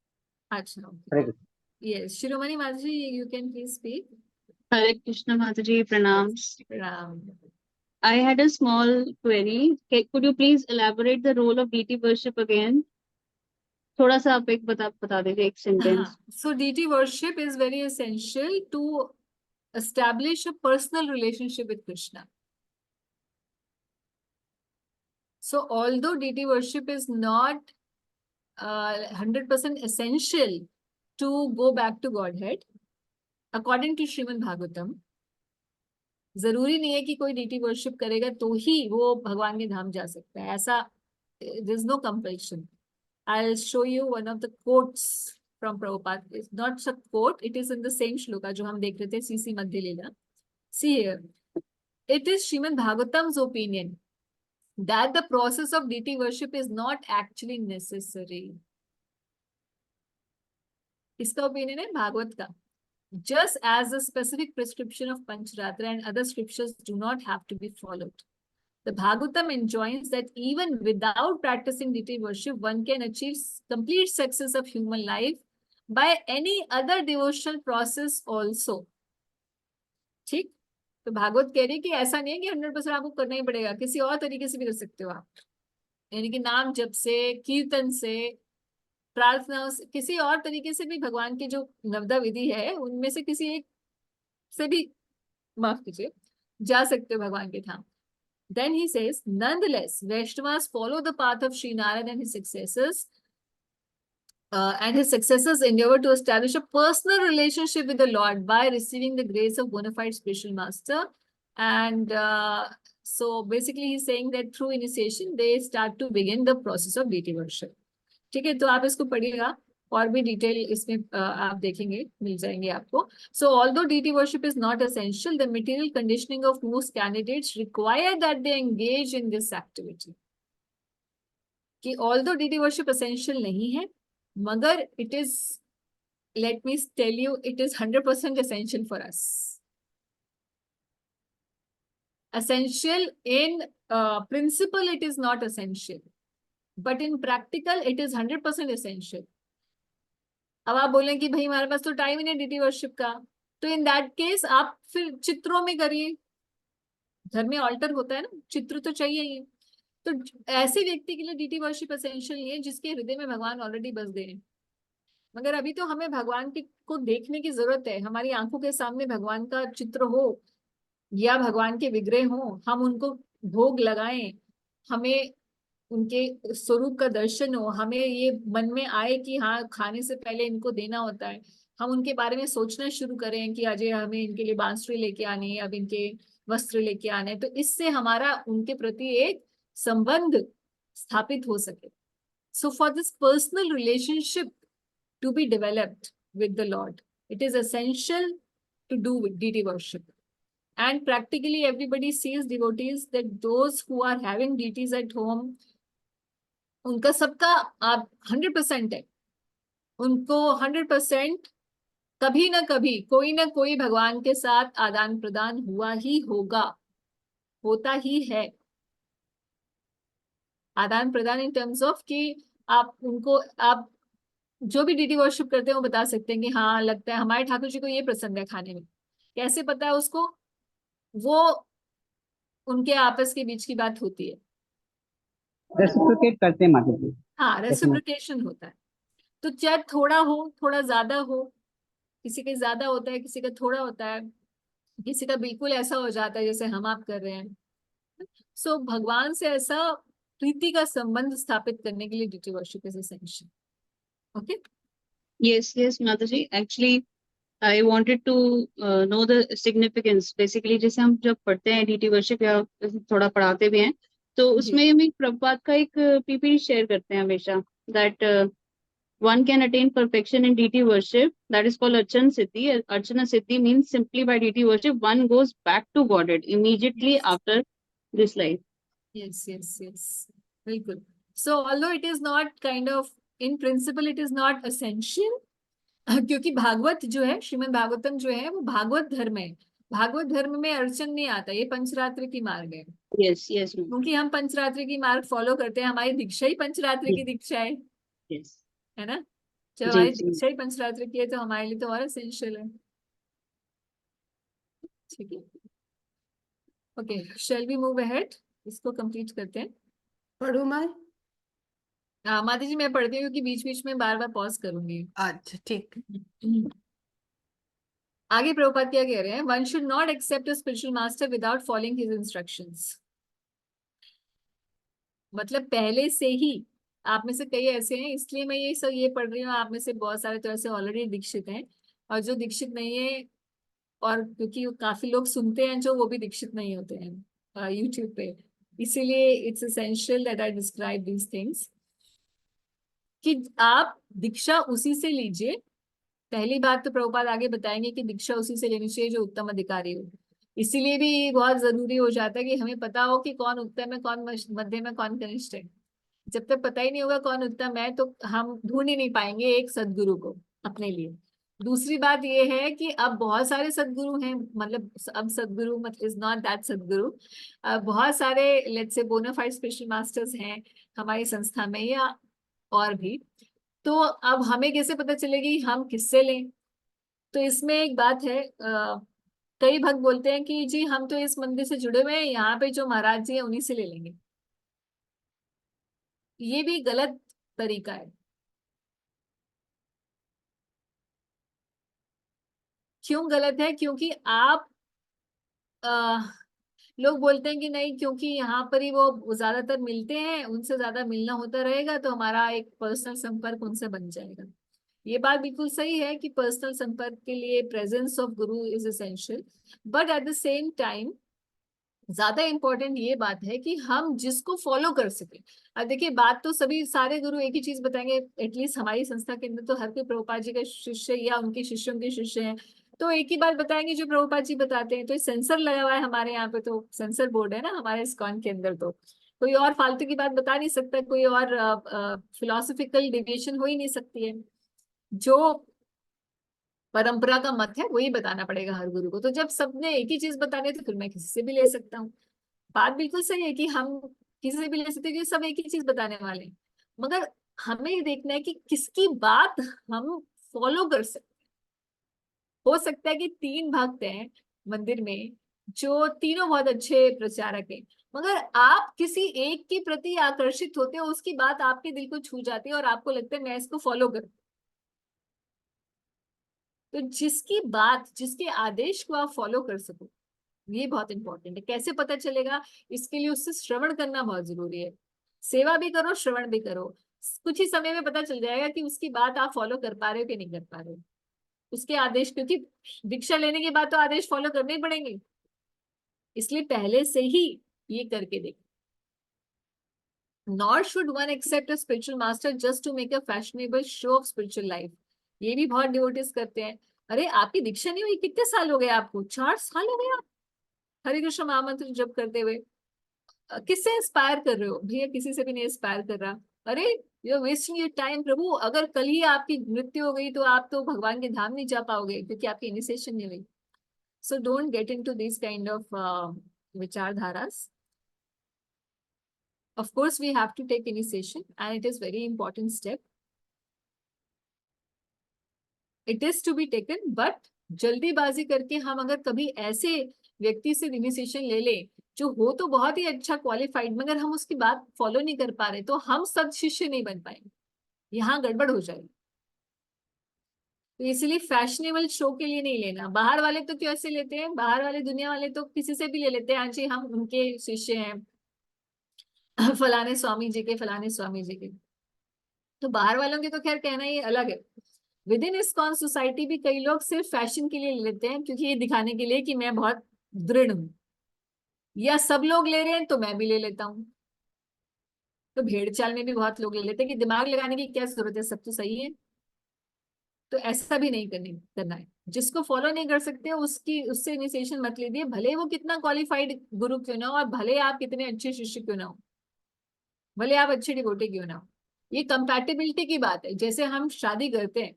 Acha, Hare okay. Krishna. Yes, Shiromani Mataji, you can please speak. Hare Krishna Mataji, pranams. Ram. I had a small query. Could you please elaborate the role of deity worship again? थोड़ा सा आप एक बता दीजिए एक sentence. So deity worship is very essential to establish a personal relationship with Krishna. So although deity worship is not 100% essential to go back to Godhead, according to Srimad Bhagavatam, जरूरी नहीं है कि कोई डीटी वर्शिप करेगा तो ही वो भगवान के धाम जा सकता है, ऐसा there is no compulsion. I'll show you one of the quotes from Prabhupada. It's not a quote, it is in the same shloka जो हम देख रहे थे CC Madhya Leela. See here, it is Srimad Bhagavatam's opinion that the process of deity worship is not actually necessary. इसका ओपिनियन है भागवत का. Just as the specific prescription of Pancharatra and other scriptures do not have to be followed, the Bhagavatam enjoins that even without practicing deity worship, one can achieve complete success of human life by any other devotional process also. ठीक, तो भागवत कह रही है कि ऐसा नहीं है कि 100% आपको करना ही पड़ेगा, किसी और तरीके से भी कर सकते हो आप, यानी कि नाम जप से, कीर्तन से, प्रार्थना से, किसी और तरीके से भी भगवान की जो नवदा विधि है उनमें से किसी एक से भी, माफ कीजिए, जा सकते हो भगवान के धाम. Then he says, nonetheless, Vaishnavas follow the path of Sri Narayana and his successors endeavor to establish a personal relationship with the Lord by receiving the grace of bona fide spiritual master. And so basically he's saying that through initiation, they start to begin the process of deity worship. ठीक है, तो आप इसको पढ़िएगा और भी डिटेल इसमें आप देखेंगे, मिल जाएंगे आपको. So although deity worship is not essential, the material conditioning of most candidates require that they engage in this activity. कि although deity worship essential नहीं है, मगर it is, let me tell you, it is 100% essential for us. Essential in principle, it is not essential, but in practical, it is 100% essential. अब आप बोलें कि भाई हमारे पास तो टाइम ही नहीं डीटी वर्शिप का, तो इन दैट केस आप फिर चित्रों में करिए, घर में ऑल्टर होता है ना, चित्र तो चाहिए ही। तो ऐसे व्यक्ति के लिए डीटी वर्शिप एसेंशियल नहीं है जिसके हृदय में भगवान ऑलरेडी बस गए हैं। मगर अभी तो हमें भगवान की को देखने की जरूरत है, हमारी आंखों के सामने भगवान का चित्र हो या भगवान के विग्रह हो, हम उनको भोग लगाएं, हमें उनके स्वरूप का दर्शन हो, हमें ये मन में आए कि हाँ खाने से पहले इनको देना होता है, हम उनके बारे में सोचना शुरू करें कि अजय हमें इनके लिए बांसुरी लेके आनी है, अब इनके वस्त्र लेके आने हैं, तो इससे हमारा उनके प्रति एक संबंध स्थापित हो सके। So for this personal relationship to be developed with the Lord, it is essential to do with deity worship. And practically everybody sees devotees that those who are having deities at home, उनका सबका आप 100% है, उनको 100% कभी ना कभी कोई ना कोई भगवान के साथ आदान प्रदान हुआ ही होगा, होता ही है। आदान प्रदान इन टर्म्स ऑफ कि आप उनको, आप जो भी डीटी वर्शिप करते हैं वो बता सकते हैं कि हाँ लगता है हमारे ठाकुर जी को ये पसंद है खाने में। कैसे पता है उसको? वो उनके आपस के बीच की बात होती है। रेसिप्रोकेट करते हैं माता जी। हाँ, रेसिप्रोकेशन होता है। तो चाहे थोड़ा हो, थोड़ा ज्यादा हो, किसी का ज्यादा होता है, किसी का थोड़ा होता है, किसी का बिल्कुल ऐसा हो जाता है जैसे हम आप कर रहे हैं। सो भगवान से ऐसा प्रीति का संबंध स्थापित करने के लिए deity worship is essential. Okay, yes Mataji, actually I wanted to know the significance। basically जैसे हम जब पढ़ते हैं डीटी वर्शिप या थोड़ा पढ़ाते भी हैं तो उसमें हम एक प्रभुपाद का एक पीपीटी शेयर करते हैं हमेशा, that one can attain perfection in deity worship, that is called Archana Siddhi. Archana Siddhi means simply by deity worship one goes back to Godhead immediately after this life. yes, बिल्कुल। So although it is not kind of, in principle it is not essential, क्योंकि भागवत जो है, श्रीमद् भागवतम जो है वो भागवत धर्म है। भागवत धर्म में अर्चन नहीं आता, ये पंचरात्र की मार्ग है। yes क्योंकि हम पंचरात्र की मार्ग फॉलो करते हैं, हमारी दीक्षा ही पंचरात्र की दीक्षा है, yes है ना? जब जी, हमारी जी। दीक्षा ही पंचरात्र की है तो हमारे लिए तो और एसेंशियल है। ठीक है, okay, shall we move ahead, इसको कंप्लीट करते हैं। पढ़ू मैं? माता जी मैं पढ़ती हूँ क्योंकि बीच बीच में बार बार पॉज करूंगी। अच्छा ठीक। आगे प्रभुपाद क्या कह रहे हैं? One should not accept a spiritual master without following his instructions. मतलब पहले से ही आप में से कई ऐसे हैं, इसलिए मैं ये सब ये पढ़ रही हूँ, आप में से बहुत सारे तो ऐसे ऑलरेडी दीक्षित हैं, और जो दीक्षित नहीं है, और क्योंकि काफी लोग सुनते हैं जो वो भी दीक्षित नहीं होते हैं यूट्यूब पे, इसीलिए it's essential that I describe these things, कि आप दीक्षा उसी से लीजिए। पहली बात तो प्रभुपाद आगे बताएंगे कि दीक्षा उसी से लेनी चाहिए जो उत्तम अधिकारी हो। इसीलिए भी बहुत जरूरी हो जाता है कि हमें पता हो कि कौन उत्तम है, कौन मध्यम है, कौन कनिष्ठ है। जब तक पता ही नहीं होगा कौन उत्तम है तो हम ढूंढ ही नहीं पाएंगे एक सदगुरु को अपने लिए। दूसरी बात ये है कि अब बहुत सारे सदगुरु हैं, मतलब अब सदगुरु मतलब इज नॉट दैट सदगुरु, बहुत सारे let's say bonafide spiritual masters हैं हमारी संस्था में या और भी। तो अब हमें कैसे पता चलेगी हम किससे लें? तो इसमें एक बात है, कई भक्त बोलते हैं कि जी हम तो इस मंदिर से जुड़े हुए हैं, यहाँ पे जो महाराज जी हैं उन्हीं से ले लेंगे। ये भी गलत तरीका है। क्यों गलत है? क्योंकि आप लोग बोलते हैं कि नहीं क्योंकि यहाँ पर ही वो ज्यादातर मिलते हैं, उनसे ज्यादा मिलना होता रहेगा तो हमारा एक पर्सनल संपर्क उनसे बन जाएगा। ये बात बिल्कुल सही है कि पर्सनल संपर्क के लिए presence of Guru is essential, but at the same time ज्यादा इंपॉर्टेंट ये बात है कि हम जिसको फॉलो कर सके। अब देखिए बात तो सभी सारे गुरु एक ही चीज बताएंगे, एटलीस्ट हमारी संस्था के अंदर तो हर कोई प्रभुपाद जी का शिष्य या उनके शिष्यों के शिष्य हैं, तो एक ही बात बताएंगे जो प्रभुपाद जी बताते हैं। तो सेंसर लगा हुआ है हमारे यहाँ पे, तो सेंसर बोर्ड है ना हमारे इस्कॉन के अंदर, तो कोई और फालतू की बात बता नहीं सकता, कोई और फिलोसफिकल डिविएशन हो ही नहीं सकती है। जो परंपरा का मत है वही बताना पड़ेगा हर गुरु को। तो जब सबने एक ही चीज बतानी तो फिर मैं किसी से भी ले सकता हूँ। बात बिल्कुल सही है कि हम किसी से भी ले सकते हैं क्योंकि सब एक ही चीज बताने वाले हैं, मगर हमें ये देखना है कि किसकी बात हम फॉलो कर सकते हैं। हो सकता है कि 3 भक्त हैं मंदिर में जो तीनों बहुत अच्छे प्रचारक हैं, मगर आप किसी एक के प्रति आकर्षित होते हो, उसकी बात आपके दिल को छू जाती है और आपको लगता है मैं इसको फॉलो करूं। तो जिसकी बात, जिसके आदेश को आप फॉलो कर सको, ये बहुत इंपॉर्टेंट है। कैसे पता चलेगा? इसके लिए उससे श्रवण करना बहुत जरूरी है। सेवा भी करो, श्रवण भी करो। कुछ ही समय में पता चल जाएगा कि उसकी बात आप फॉलो कर पा रहे हो कि नहीं कर पा रहे हो, उसके आदेश, क्योंकि दीक्षा लेने के बाद तो आदेश फॉलो करने ही पड़ेंगे, इसलिए पहले से ही ये करके देखो। Nor should one accept a spiritual master just to make a fashionable show of spiritual life. ये भी बहुत डिवोटीज करते हैं। अरे आपकी दीक्षा नहीं हुई, कितने साल हो गए आपको? 4 साल हो गए आप हरे कृष्ण महामंत्र जप करते हुए। किससे इंस्पायर कर रहे हो? भैया किसी से भी नहीं इंस्पायर कर रहा। अरे you are wasting your time Prabhu. अगर कल ही आपकी मृत्यु हो गई तो आप तो भगवान के धाम नहीं जा पाओगे, क्योंकि आपकी इनिशिएशन नहीं हुई। So don't get into this kind of विचारधारास. Of course, we have to take initiation, and it is very important step. It is to be taken, but जल्दीबाजी करके हम अगर कभी ऐसे व्यक्ति से इनिशिएशन ले ले जो हो तो बहुत ही अच्छा क्वालिफाइड, मगर हम उसकी बात फॉलो नहीं कर पा रहे, तो हम सद शिष्य नहीं बन पाएंगे, यहाँ गड़बड़ हो जाएगी। तो इसलिए फैशनेबल शो के लिए नहीं लेना। बाहर वाले तो क्यों ऐसे लेते हैं? बाहर वाले दुनिया वाले तो किसी से भी ले लेते हैं, हाँ जी हम उनके शिष्य हैं, फलाने स्वामी जी के, फलाने स्वामी जी के। तो बाहर वालों के तो खैर कहना ये अलग है। विद इन इस्कॉन सोसाइटी भी कई लोग सिर्फ फैशन के लिए ले लेते हैं, क्योंकि ये दिखाने के लिए कि मैं बहुत दृढ़ हूं, या सब लोग ले रहे हैं तो मैं भी ले लेता हूँ। तो भेड़ चाल में भी बहुत लोग ले लेते हैं कि दिमाग लगाने की क्या जरूरत है, सब तो सही है। तो ऐसा भी नहीं करना है। जिसको फॉलो नहीं कर सकते उससे इनिशिएशन मत लीजिए, भले वो कितना क्वालिफाइड गुरु क्यों ना हो, और भले आप कितने अच्छे शिष्य क्यों ना हो, भले आप अच्छे डिवोटी क्यों ना हो। ये कंपैटिबिलिटी की बात है। जैसे हम शादी करते हैं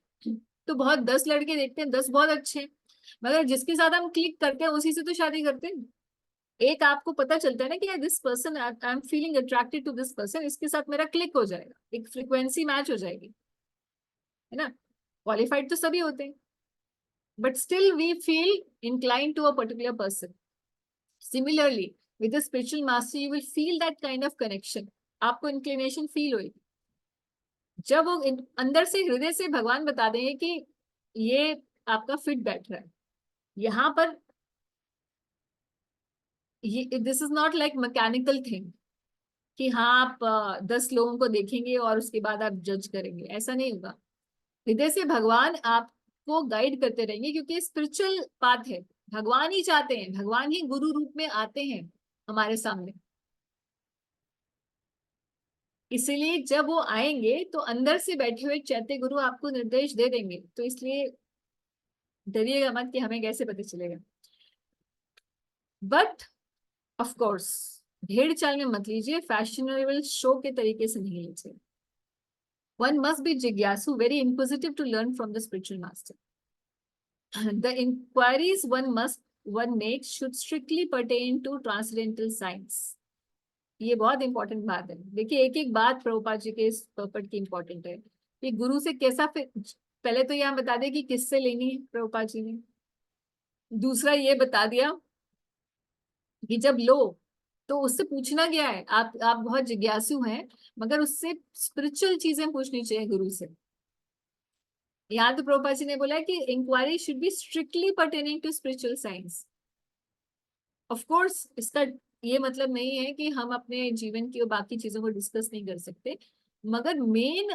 तो बहुत 10 लड़के देखते हैं, 10 बहुत अच्छे हैं, मगर जिसके साथ हम क्लिक करते हैं उसी से तो शादी करते हैं। एक आपको पता चलता है ना कि this person, I am feeling attracted to this person, इसके साथ मेरा क्लिक हो जाएगा, एक फ्रीक्वेंसी मैच हो जाएगी, है ना। क्वालिफाइड तो सभी होते हैं, but still we feel inclined to a particular person. Similarly, with a spiritual master, you will feel that kind of connection. आपको inclination feel होगी जब वो अंदर से, हृदय से भगवान बता देंगे कि ये आपका फिट बैठ रहा है यहाँ पर। ये this is not like mechanical thing कि हाँ आप 10 लोगों को देखेंगे और उसके बाद आप जज करेंगे, ऐसा नहीं होगा। हृदय से भगवान आपको गाइड करते रहेंगे, क्योंकि स्पिरिचुअल पाथ है। भगवान ही चाहते हैं, भगवान ही गुरु रूप में आते हैं हमारे सामने। इसीलिए जब वो आएंगे तो अंदर से बैठे हुए चैत्य गुरु आपको निर्देश दे देंगे। तो इसलिए डरिएगा मत कि हमें कैसे पता चलेगा। बट ऑफ कोर्स भेड़ चाल में मत लीजिए, फैशनेबल शो के तरीके से नहीं लीजिए। One must be jigyasu, very inquisitive to learn from the spiritual master. The inquiries one makes should strictly pertain to transcendental science. ये बहुत इंपॉर्टेंट बात है। देखिए एक एक बात प्रभुपाद जी के इस पर्पट की इंपॉर्टेंट है कि गुरु से कैसा, पहले तो यहाँ बता दे कि किससे लेनी है प्रभुपाद जी ने। दूसरा ये बता दिया कि जब लो तो उससे पूछना गया है, आप बहुत जिज्ञासु हैं, मगर उससे स्पिरिचुअल चीजें पूछनी चाहिए गुरु से। यहाँ तो प्रभुपाद जी ने बोला है कि inquiry should be strictly pertaining to spiritual science. Of course इसका ये मतलब नहीं है कि हम अपने जीवन की और बाकी चीजों को डिस्कस नहीं कर सकते, मगर मेन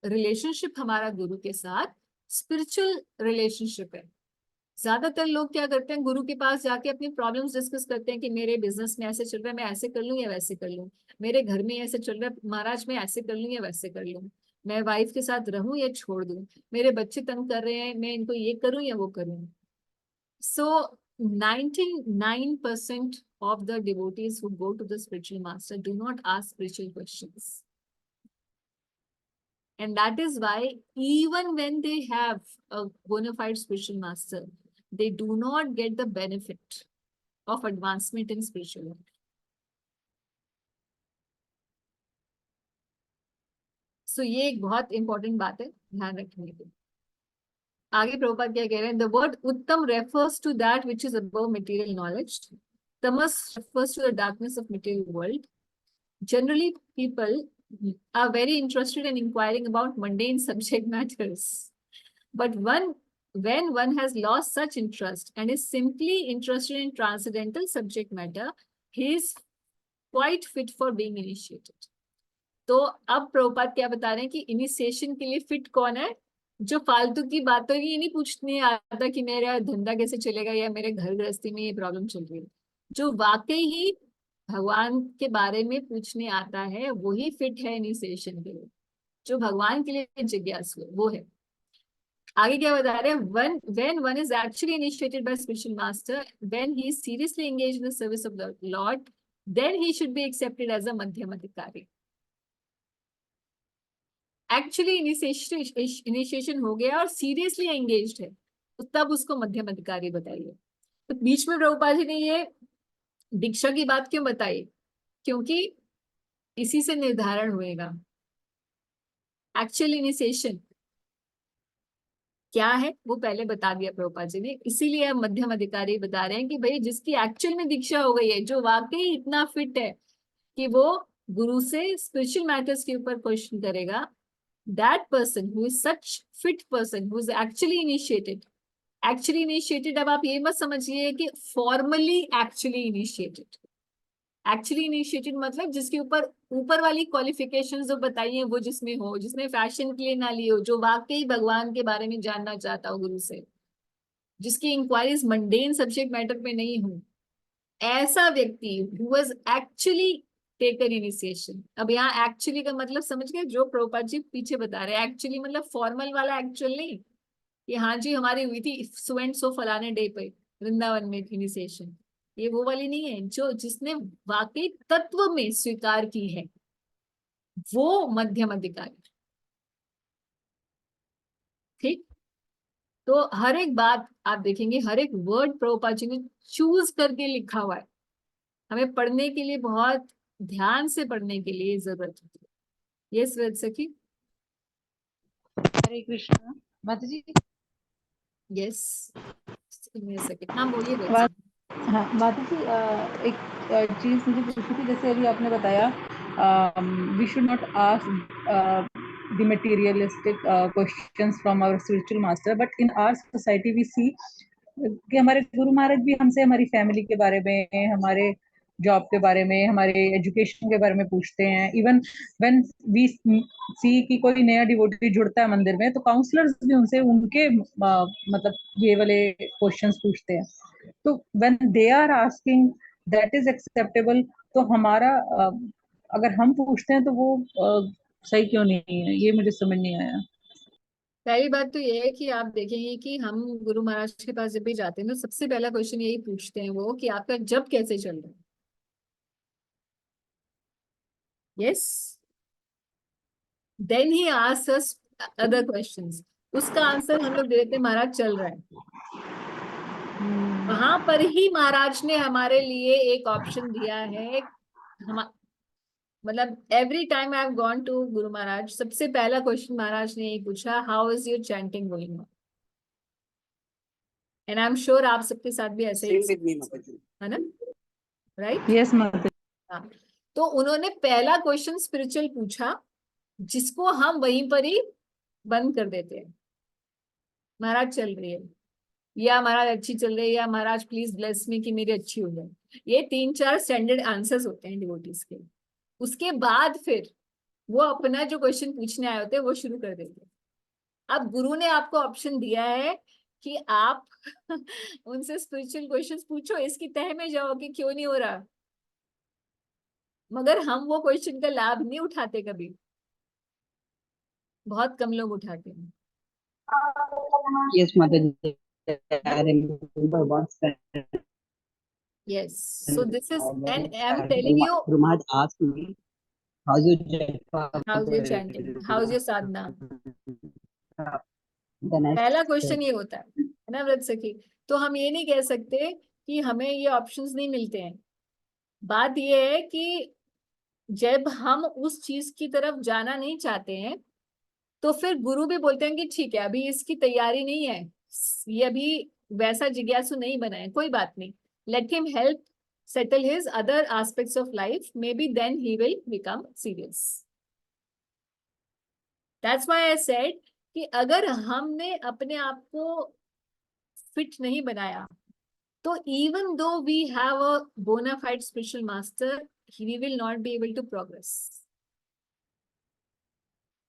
रिलेशनशिप हमारा गुरु के साथ स्पिरिचुअल रिलेशनशिप है। ज्यादातर लोग क्या करते हैं, गुरु के पास जाके अपनी प्रॉब्लम्स डिस्कस करते हैं कि मेरे बिजनेस में ऐसे चल रहा है, मैं ऐसे कर लूं या वैसे कर लूं, मेरे घर में ऐसे चल रहा है महाराज, मैं ऐसे कर लूं या वैसे कर लूं, मैं वाइफ के साथ रहूं या छोड़ दूं, मेरे बच्चे तंग कर रहे हैं, मैं इनको ये करूं या वो करूं। So 99% of the devotees who go to the spiritual master do not ask spiritual questions. And that is why even when they have a bona fide spiritual master, they do not get the benefit of advancement in spiritual life. So ये एक बहुत इंपॉर्टेंट बात है ध्यान रखने की। आगे प्रभुपाद क्या कह रहे हैं, द वर्ड उत्तम refers to that which is above material knowledge, तमस refers to the darkness of material world. Generally, people are very interested in inquiring about mundane subject matters. But when one has lost such interest and is simply interested in transcendental subject matter, he is quite fit for being initiated. तो अब प्रभुपाद क्या बता रहे हैं कि इनिशिएशन के लिए फिट कौन है? जो फालतू की बातों की नहीं पूछने आता कि मेरा धंधा कैसे चलेगा या मेरे घर गृहस्थी में ये प्रॉब्लम चल रही है, जो वाकई ही भगवान के बारे में पूछने आता है वही फिट है इनिशिएशन के लिए, जो भगवान के लिए जिज्ञासु है वो है। आगे क्या बता रहे हैं, when one is actually initiated by spiritual master, when he is seriously engaged in the service of the Lord, then he should be accepted as a madhyam adhikari. Actually initiation हो गया और सीरियसली एंगेज्ड है तो तब उसको मध्यम अधिकारी बताइए। तो बीच में प्रभुपाद जी ने ये दीक्षा की बात क्यों बताई? क्योंकि इसी से निर्धारण होएगा एक्चुअल इनिशिएशन क्या है, वो पहले बता दिया प्रभुपाद जी ने। इसीलिए अब मध्यम अधिकारी बता रहे हैं कि भाई जिसकी एक्चुअल में दीक्षा हो गई है, जो वाकई इतना फिट है कि वो गुरु से स्पिरिचुअल मैटर्स के ऊपर क्वेश्चन करेगा, that person who is such fit person who is actually initiated अब आप ये मत समझिए कि formally actually initiated मतलब जिसके ऊपर वाली क्वालिफिकेशंस जो बताई हैं वो जिसमें हो, जिसने फैशन के लिए ना ली हो, जो वाकई भगवान के बारे में जानना चाहता हो गुरु से, जिसकी इंक्वायरीज मंडेन सब्जेक्ट मैटर पे नहीं हो, ऐसा व्यक्ति who was actually taken initiation. अब यहाँ एक्चुअली का मतलब समझ गए, जो प्रभुपाद जी पीछे बता रहे हैं एक्चुअली मतलब फॉर्मल वाला एक्चुअल नहीं कि हाँ जी हमारी हुई थी सो एंड सो फलाने डे पे वृंदावन में इनिशिएशन, ये वो वाली नहीं है। जो जिसने वाकई तत्व में स्वीकार की है वो मध्यम अधिकारी। ठीक, तो हर एक बात आप देखेंगे, हर एक वर्ड प्रभुपाद जी ने चूज करके लिखा हुआ है। हमें पढ़ने के लिए बहुत ध्यान से पढ़ने के लिए जरूरत होती है। ये स्वेद सखी। हरे कृष्णा माता जी। यस सखी, हाँ बोलिए। हाँ माता जी, एक चीज मुझे पूछी थी, जैसे अभी आपने बताया we should not ask the materialistic questions from our spiritual master, but in our society we see कि हमारे गुरु महाराज भी हमसे हमारी फैमिली के बारे में, हमारे जॉब के बारे में, हमारे एजुकेशन के बारे में पूछते हैं। इवन व्हेन वी सी कि कोई नया डिवोटी जुड़ता है मंदिर में तो काउंसलर्स भी उनसे उनके मतलब ये वाले क्वेश्चंस पूछते हैं। तो when they are asking that is acceptable, तो हमारा अगर हम पूछते हैं तो वो सही क्यों नहीं है, ये मुझे समझ नहीं आया। पहली बात तो ये है कि आप देखेंगे कि हम गुरु महाराज के पास जब भी जाते हैं तो सबसे पहला क्वेश्चन यही पूछते हैं वो कि आपका जब कैसे चल रहा है। Yes, then he asks us other questions. उसका आंसर हम लोग दे देते हैं महाराज चल रहा है। वहां पर ही महाराज ने हमारे लिए एक ऑप्शन दिया है। मतलब every time I have gone to guru Maharaj, सबसे पहला क्वेश्चन महाराज ने यही पूछा, how is your chanting going on. And I am sure आप सबके साथ भी ऐसे ही है ना, राइट? यस माता। हाँ, तो उन्होंने पहला क्वेश्चन स्पिरिचुअल पूछा जिसको हम वहीं पर ही बंद कर देते हैं। महाराज चल रही है, या महाराज अच्छी चल रही है, या महाराज प्लीज ब्लेस मी कि मेरी अच्छी हो जाए। ये 3-4 स्टैंडर्ड आंसर्स होते हैं डिवोटीज के। उसके बाद फिर वो अपना जो क्वेश्चन पूछने आए होते हैं वो शुरू कर देते हैं। अब गुरु ने आपको ऑप्शन दिया है कि आप उनसे स्पिरिचुअल क्वेश्चंस पूछो, इसकी तह में जाओ कि क्यों नहीं हो रहा, मगर हम वो क्वेश्चन का लाभ नहीं उठाते, कभी बहुत कम लोग उठाते हैं। Yes, Mataji. I remember once that Yes, so this is, and I'm telling you, Guru Maharaj asked me, how's your japa? how's your chanting, how's your sadhana? Then I पहला said, क्वेश्चन ये होता है ना व्रत सखी। तो हम ये नहीं कह सकते कि हमें ये ऑप्शंस नहीं मिलते हैं। बात ये है कि जब हम उस चीज की तरफ जाना नहीं चाहते हैं तो फिर गुरु भी बोलते हैं कि ठीक है, अभी इसकी तैयारी नहीं है, ये अभी वैसा जिज्ञासु नहीं बना है, कोई बात नहीं, let him help settle his other aspects of life, maybe then he will become serious. That's why I said कि अगर हमने अपने आप को फिट नहीं बनाया, तो even though we have a bona fide spiritual master, we will not be able to progress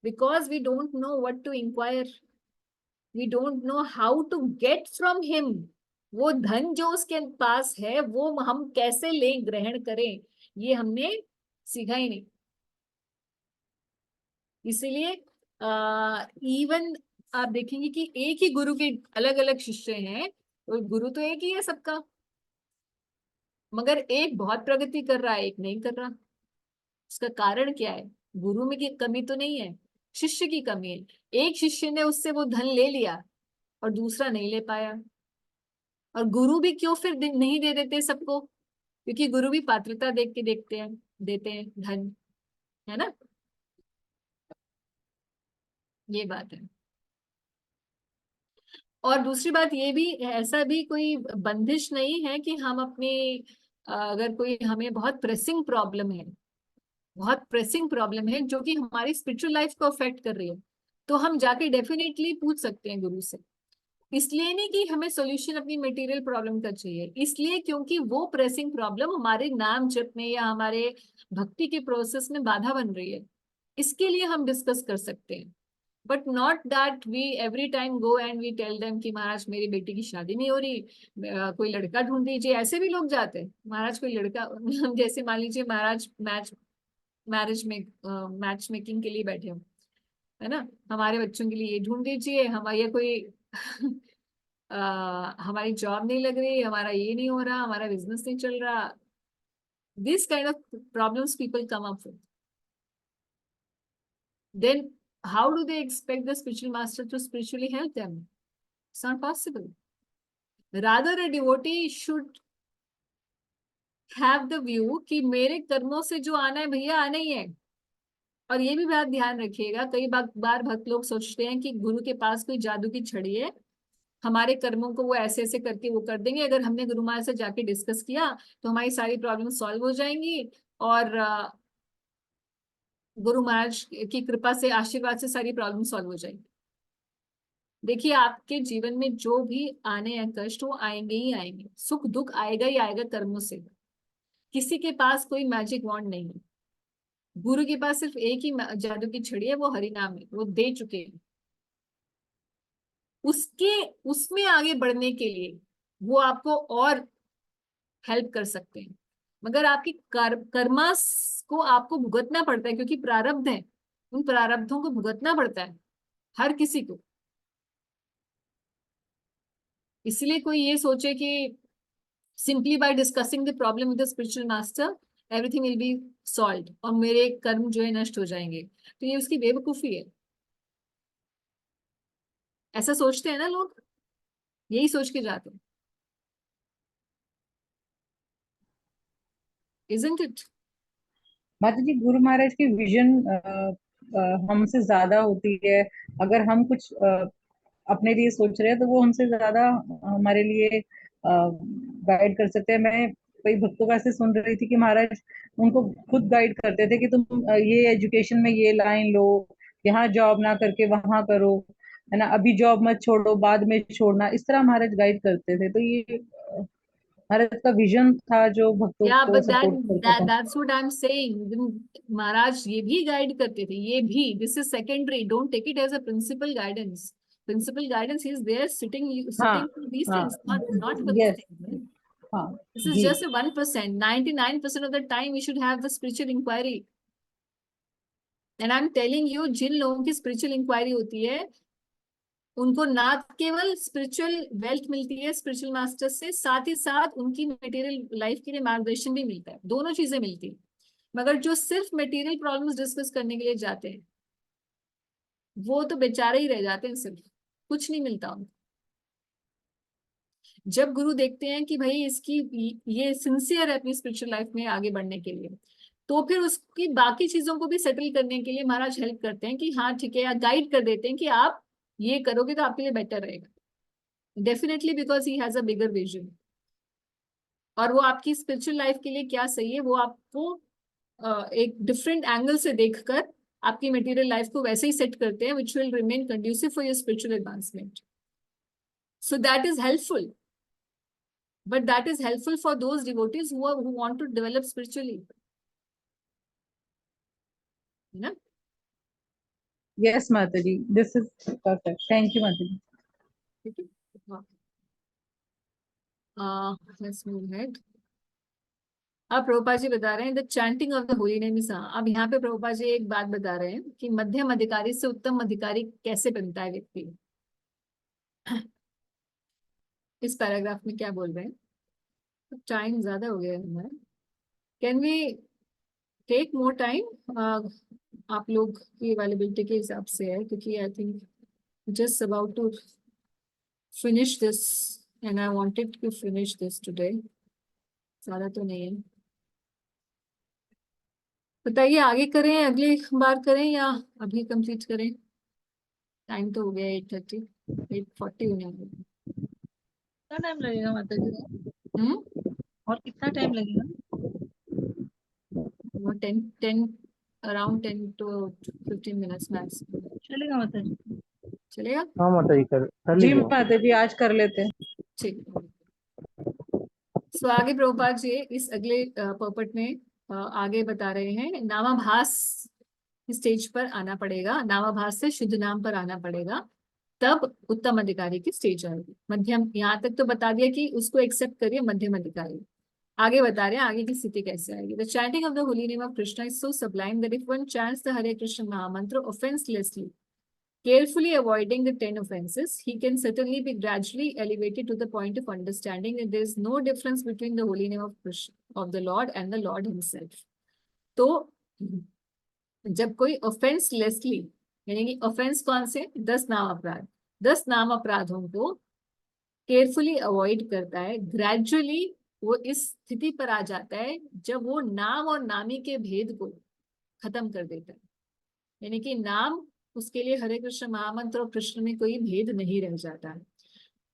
because we don't know what to inquire, we don't know how to get from him. वो धन जो उसके पास है वो हम कैसे लें, ग्रहण करें, ये हमने सीखा ही नहीं। इसीलिए इवन आप देखेंगे कि एक ही गुरु के अलग अलग शिष्य हैं, तो गुरु तो एक ही है सबका, मगर एक बहुत प्रगति कर रहा है, एक नहीं कर रहा। उसका कारण क्या है? गुरु में की कमी तो नहीं है, शिष्य की कमी है। एक शिष्य ने उससे वो धन ले लिया और दूसरा नहीं ले पाया। और गुरु भी क्यों फिर नहीं दे देते सबको? क्योंकि गुरु भी पात्रता देख के देखते हैं, देते हैं धन, है ना, ये बात है। और दूसरी बात ये भी, ऐसा भी कोई बंदिश नहीं है कि हम अपनी अगर कोई हमें बहुत प्रेसिंग प्रॉब्लम है, बहुत प्रेसिंग प्रॉब्लम है जो कि हमारी स्पिरिचुअल लाइफ को अफेक्ट कर रही है, तो हम जाके डेफिनेटली पूछ सकते हैं गुरु से। इसलिए नहीं कि हमें सॉल्यूशन अपनी मटेरियल प्रॉब्लम का चाहिए, इसलिए क्योंकि वो प्रेसिंग प्रॉब्लम हमारे नाम जप में या हमारे भक्ति के प्रोसेस में बाधा बन रही है, इसके लिए हम डिस्कस कर सकते हैं। But not that we every time go and we tell them कि महाराज मेरी बेटी की शादी नहीं हो रही, कोई लड़का ढूंढ दीजिए। ऐसे भी लोग जाते हैं, महाराज कोई लड़का जैसे मान लीजिए महाराज मैरिज में मैच मेकिंग के लिए बैठे हो, है ना, हमारे बच्चों के लिए ये ढूंढ दीजिए, हमारे कोई हमारी जॉब नहीं लग रही, हमारा ये नहीं हो रहा, हमारा बिजनेस नहीं चल रहा। This kind of problems people come up with, then how do they expect the spiritual master to spiritually help them? It's not possible. Rather a devotee should have the view कि मेरे कर्मों से जो आना है भैया आना ही है। और ये भी बात ध्यान रखिएगा, कई बार भक्त लोग सोचते हैं कि गुरु के पास कोई जादू की छड़ी है, हमारे कर्मों को वो ऐसे ऐसे करके वो कर देंगे, अगर हमने गुरु महाराज से जाके डिस्कस किया तो हमारी सारी प्रॉब्लम सॉल्व हो जाएंगी और गुरु महाराज की कृपा से, आशीर्वाद से सारी प्रॉब्लम सॉल्व हो जाएगी। देखिए आपके जीवन में जो भी आने हैं कष्ट, वो आएंगे ही आएंगे, सुख दुख आएगा ही आएगा कर्मों से। किसी के पास कोई मैजिक वॉन्ड नहीं है, गुरु के पास सिर्फ एक ही जादू की छड़ी है, वो हरि नाम है, वो दे चुके हैं। उसमें आगे बढ़ने के लिए वो आपको और हेल्प कर सकते हैं, मगर आपकी कर्मा को आपको भुगतना पड़ता है, क्योंकि प्रारब्ध है, उन प्रारब्धों को भुगतना पड़ता है हर किसी को। इसलिए कोई ये सोचे कि simply by discussing the problem with the spiritual master everything will be solved और मेरे कर्म जो है नष्ट हो जाएंगे, तो ये उसकी बेवकूफी है। ऐसा सोचते हैं ना लोग, यही सोच के जाते हैं, isn't it? माता जी, गुरु महाराज की विजन हमसे ज्यादा होती है। अगर हम कुछ अपने लिए सोच रहे हैं तो वो हमसे ज्यादा हमारे लिए गाइड कर सकते हैं। मैं कई भक्तों का ऐसे सुन रही थी कि महाराज उनको खुद गाइड करते थे कि तुम ये एजुकेशन में ये लाइन लो, यहाँ जॉब ना करके वहां करो, है ना, अभी जॉब मत छोड़ो, बाद में छोड़ना, इस तरह महाराज गाइड करते थे। तो ये महाराज का विजन था जो भक्तों Yeah, को but सपोर्ट करता था। that's what I'm saying. महाराज ये भी गाइड करते थे, ये भी, this is secondary, don't take it as a principal guidance. Principal guidance is there sitting हाँ for these हाँ, things, not for these yes, things. हाँ This is जी, just a 1%. 99% of the time we should have the spiritual inquiry. And I'm telling you, जिन लोगों की spiritual inquiry होती है, उनको ना केवल स्पिरिचुअल वेल्थ मिलती है स्पिरिचुअल मास्टर से, साथ ही साथ उनकी मटेरियल लाइफ के लिए मार्गदर्शन भी मिलता है, दोनों चीजें मिलती है। मगर जो सिर्फ मटेरियल प्रॉब्लम्स डिस्कस करने के लिए जाते हैं, वो तो बेचारे ही रह जाते हैं, सिर्फ कुछ नहीं मिलता उनको। जब गुरु देखते हैं कि भाई इसकी ये सिंसियर है अपनी स्पिरिचुअल लाइफ में आगे बढ़ने के लिए, तो फिर उसकी बाकी चीजों को भी सेटल करने के लिए महाराज हेल्प करते हैं कि हाँ ठीक है, या गाइड कर देते हैं कि आप ये करोगे तो आपके लिए बेटर रहेगा, definitely, because he has a bigger vision. और वो आपकी स्पिरिचुअल लाइफ के लिए क्या सही है वो आपको एक डिफरेंट एंगल से देखकर आपकी मटेरियल लाइफ को वैसे ही सेट करते हैं, which will remain conducive for your spiritual advancement. So that is helpful, but that is helpful for those devotees who want to develop spiritually, you know. Yes, Mataji, this is perfect. Thank you, Mataji. Okay. Let's move ahead. अब प्रभुपाद जी बता रहे हैं the chanting of the holy name is. अब यहाँ पे प्रभुपाद जी एक बात बता रहे हैं कि मध्यम अधिकारी से उत्तम अधिकारी कैसे बनता है व्यक्ति। इस पैराग्राफ में क्या बोल रहे हैं, टाइम ज्यादा हो गया है हमारा, can we take more time? आप लोग की अवेलेबिलिटी के हिसाब से है, क्योंकि I think just about to finish this and I wanted to finish this today. ज्यादा तो नहीं है, बताइए आगे करें, अगली बार करें या अभी कंप्लीट करें? टाइम तो हो गया 8:30, 8:40 होने वाला। कितना टाइम लगेगा माता जी? और कितना टाइम लगेगा? वो 10 around 10 to 15 minutes max। चलेगा माता जी? चलेगा? हाँ माता जी कर जी लीजिए। माताजी, आज कर लेते हैं। ठीक। सो आगे प्रभुपाद जी इस अगले पर्पट में आगे बता रहे हैं नामाभास स्टेज पर आना पड़ेगा, नामाभास से शुद्ध नाम पर आना पड़ेगा, तब उत्तम अधिकारी की स्टेज आएगी। मध्यम, यहाँ तक तो बता दिया कि उसको एक्सेप्ट करिए मध्यम अधिकारी। आगे बता रहे हैं आगे की स्थिति कैसे आएगी। The chanting of the holy name of Krishna is so sublime that if one chants the Hare Krishna mahamantra offenselessly, carefully avoiding the 10 offenses, he can certainly be gradually elevated to the point of understanding that there is no difference between the holy name of Krishna, of the Lord and the Lord himself. तो जब कोई offenselessly, यानी कि offense कौन से? 10 नाम अपराध, 10 नाम अपराधों को केयरफुली अवॉइड करता है, ग्रेजुअली वो इस स्थिति पर आ जाता है जब वो नाम और नामी के भेद को खत्म कर देता है, यानी कि नाम उसके लिए हरे कृष्ण महामंत्र और कृष्ण में कोई भेद नहीं रह जाता है।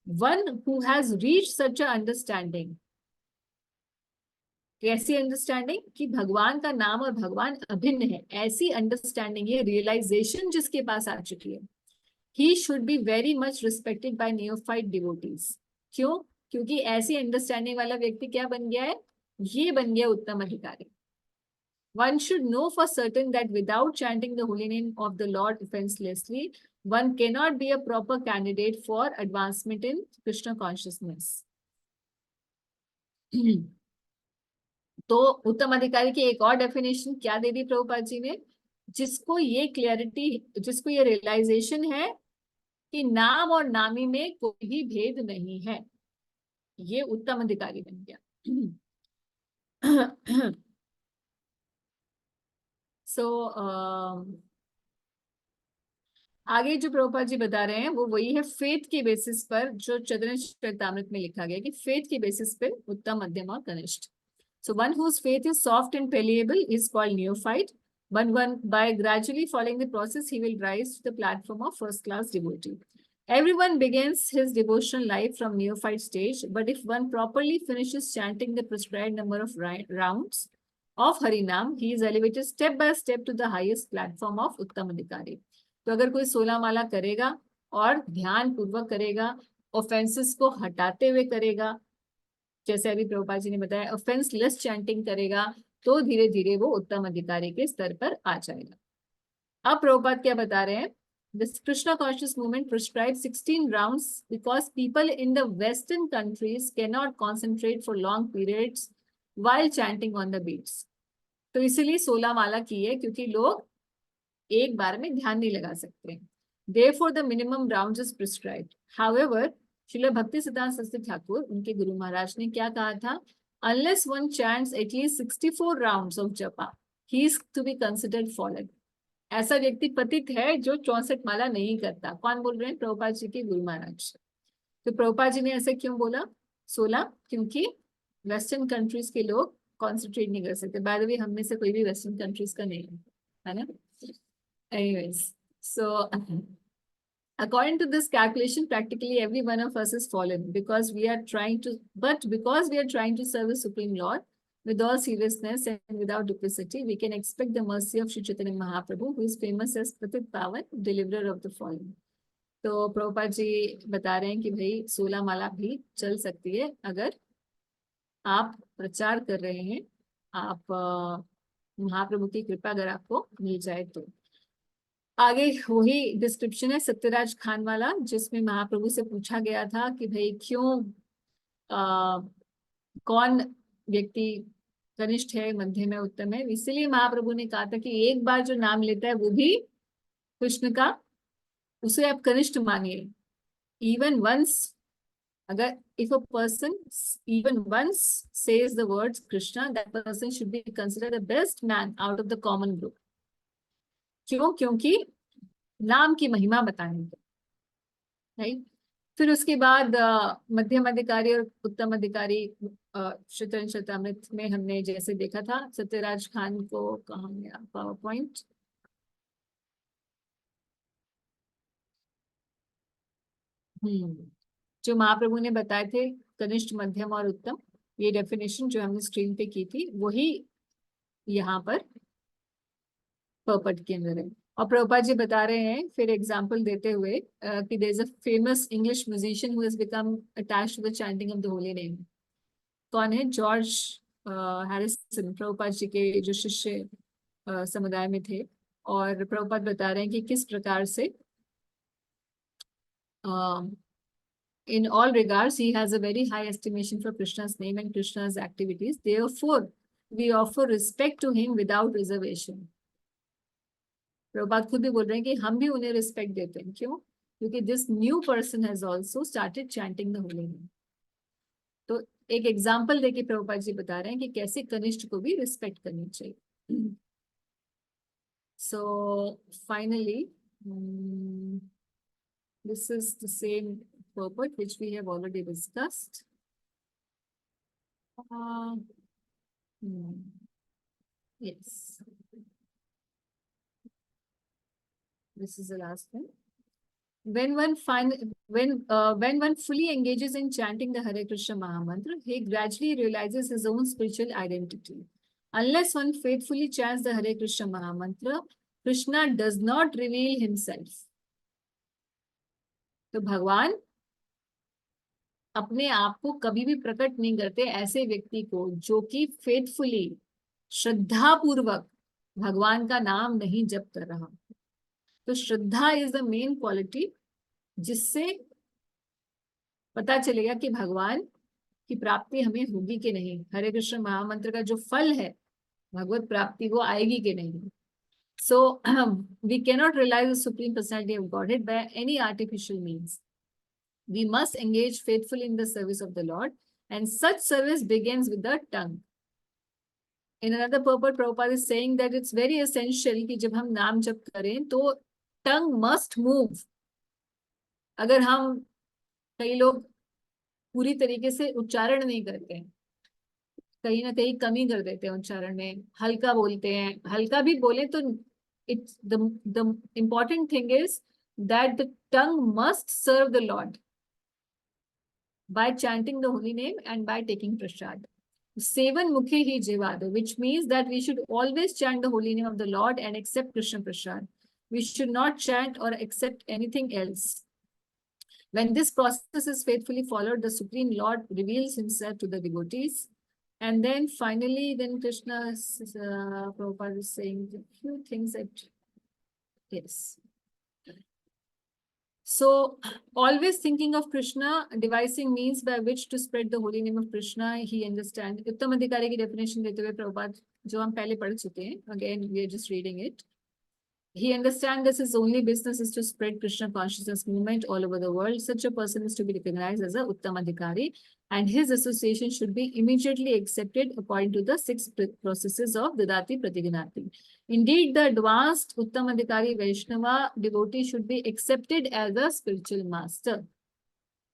One who has reached such a understanding, कैसी अंडरस्टैंडिंग? कि भगवान का नाम और भगवान अभिन्न है, ऐसी अंडरस्टैंडिंग, ये रियलाइजेशन जिसके पास आ चुकी है, he should be very much respected by neophyte devotees। क्यों? क्योंकि ऐसी अंडरस्टैंडिंग वाला व्यक्ति क्या बन गया है? ये बन गया उत्तम अधिकारी। One should know for certain that without chanting the holy name of the Lord offenselessly, one cannot be a proper candidate for advancement in Krishna consciousness। तो उत्तम अधिकारी की एक और डेफिनेशन क्या दे दी प्रभुपाद जी ने? जिसको ये क्लैरिटी, जिसको ये रियलाइजेशन है कि नाम और नामी में कोई भी भेद नहीं है, ये उत्तम अधिकारी बन गया। आगे जो प्रभुपाद जी बता रहे हैं वो वही है फेथ के बेसिस पर, जो चैतन्य चरितामृत में लिखा गया कि फेथ के बेसिस पे उत्तम, मध्यम और कनिष्ठ। So one whose faith is soft and palliable is called neophyte. But by gradually following the process, he will rise to the platform of first-class devotee. Everyone begins his devotional life from neophyte stage, but if one properly finishes chanting the prescribed number of rounds of Harinam, he is elevated step by step to the highest platform of Uttam Adhikari. तो अगर कोई 16 माला करेगा और ध्यान पूर्वक करेगा, ऑफेंसेस को हटाते हुए करेगा, जैसे अभी प्रभुपाद जी ने बताया ऑफेंसलेस चैंटिंग करेगा, तो धीरे धीरे वो उत्तम अधिकारी के स्तर पर आ जाएगा। अब प्रभुपाद क्या बता रहे हैं? This Krishna conscious movement prescribes 16 rounds because people in the Western countries cannot concentrate for long periods while chanting on the beats. तो इसीलिए 16 माला की है, क्योंकि लोग एक बार में ध्यान नहीं लगा सकते। Therefore, the minimum rounds is prescribed. However, Srila भक्ति सिद्धांत सरस्वती ठाकुर, उनके गुरु महाराज ने क्या कहा था? Unless one chants at least 64 rounds of japa, he is to be considered fallen. ऐसा व्यक्ति पतित है जो 64 माला नहीं करता। कौन बोल रहे हैं? प्रभुपाद जी के गुरु महाराज। तो प्रभुपाद जी ने ऐसे क्यों बोला 16? क्योंकि वेस्टर्न कंट्रीज के लोग कॉन्सेंट्रेट नहीं कर सकते। बाय द वे हम में से कोई भी वेस्टर्न कंट्रीज का नहीं है ना। Anyways, so according to this calculation, practically every one of us is fallen because we are trying to, but because we are trying to serve the Supreme Lord with all seriousness and without duplicity, we can expect the mercy of Shri Chaitanya Mahaprabhu, who is famous as Patit Pavan, deliverer of the fallen. तो प्रभुपाद जी बता रहे हैं कि भाई 16 माला भी चल सकती है अगर आप प्रचार कर रहे हैं, आप महाप्रभु की कृपा अगर आपको मिल जाए तो। आगे वही डिस्क्रिप्शन है सत्यराज खान वाला, जिसमें महाप्रभु से पूछा गया था कि भाई क्यों कौन व्यक्ति कनिष्ठ है, मध्यम है, उत्तम है। इसीलिए महाप्रभु ने कहा था कि एक बार जो नाम लेता है वो भी कृष्ण का, उसे आप कनिष्ठ मानिए। इवन वंस, अगर if a person even once says the words Krishna, that person should be considered the best man out of the common group. क्यों? क्योंकि नाम की महिमा बताने के, राइट। फिर उसके बाद मध्यम अधिकारी और उत्तम अधिकारी चैतन्य चरितामृत में हमने जैसे देखा था, सत्यराज खान को कहाँ गया पावर पॉइंट, जो महाप्रभु ने बताए थे कनिष्ठ, मध्यम और उत्तम, ये डेफिनेशन जो हमने स्क्रीन पे की थी वही यहाँ पर पर्पट के अंदर है। और प्रभुपाद जी बता रहे हैं फिर एग्जांपल देते हुए कि there is a famous English musician who has become attached to the chanting of the holy name. कौन है? जॉर्ज हैरिसन, प्रभुपाद जी के जो शिष्य समुदाय में थे। और प्रभुपाद बता रहे हैं कि किस प्रकार से in all regards he has a very high estimation for Krishna's name and Krishna's activities, therefore we offer respect to him without reservation. Prabhupada खुद भी बोल रहे हैं कि हम भी उन्हें रिस्पेक्ट देते हैं। क्यों? क्योंकि this new person has also started chanting the holy name. तो एक एग्जांपल देके प्रभुपाद जी बता रहे हैं कि कैसे कनिष्ठ को भी रिस्पेक्ट करनी चाहिए। So finally this is the same purport which we have already discussed. Yes, this is the last one. When one fully engages in chanting the Hare Krishna Mahamantra, he gradually realizes his own spiritual identity. Unless one faithfully chants the Hare Krishna Mahamantra, Krishna does not reveal himself. तो भगवान अपने आप को कभी भी प्रकट नहीं करते ऐसे व्यक्ति को जो कि फेथफुली, श्रद्धा पूर्वक भगवान का नाम नहीं जप कर रहा। तो श्रद्धा इज द मेन क्वालिटी जिससे पता चलेगा कि भगवान की प्राप्ति हमें होगी कि नहीं, हरे कृष्ण महामंत्र का जो फल है भगवत प्राप्ति वो आएगी कि नहीं। So we cannot realize the Supreme Personality of Godhead by any artificial means. We must engage faithfully in the service of the Lord, and such service begins with the tongue. In another purport, Prabhupada is saying that it's very essential कि जब हम नाम जप करें तो tongue must move. अगर हम, कई लोग पूरी तरीके से उच्चारण नहीं करते हैं, कहीं ना कहीं कमी कर देते हैं उच्चारण में, हल्का बोलते हैं। हल्का भी बोले तो it's the important thing is that the tongue must serve the Lord by chanting the holy name and by taking prasad. Sevan mukhe hi jivado, which means that we should always chant the holy name of the Lord and accept Krishna prasad. We should not chant or accept anything else. When this process is faithfully followed, the Supreme Lord reveals himself to the devotees. And then finally, then Krishna, Prabhupada is saying a few things that, yes. So, always thinking of Krishna, devising means by which to spread the holy name of Krishna, he understands. उत्तम अधिकारी की definition देते हुए प्रभुपाद, जो हम पहले पढ़ चुके हैं, again we are just reading it. He understands that his only business is to spread Krishna consciousness movement all over the world. Such a person is to be recognized as a Uttam Adhikari, and his association should be immediately accepted according to the 6 processes of Dadati Pratiganati. Indeed, the advanced Uttam Adhikari Vaishnava devotee should be accepted as a spiritual master.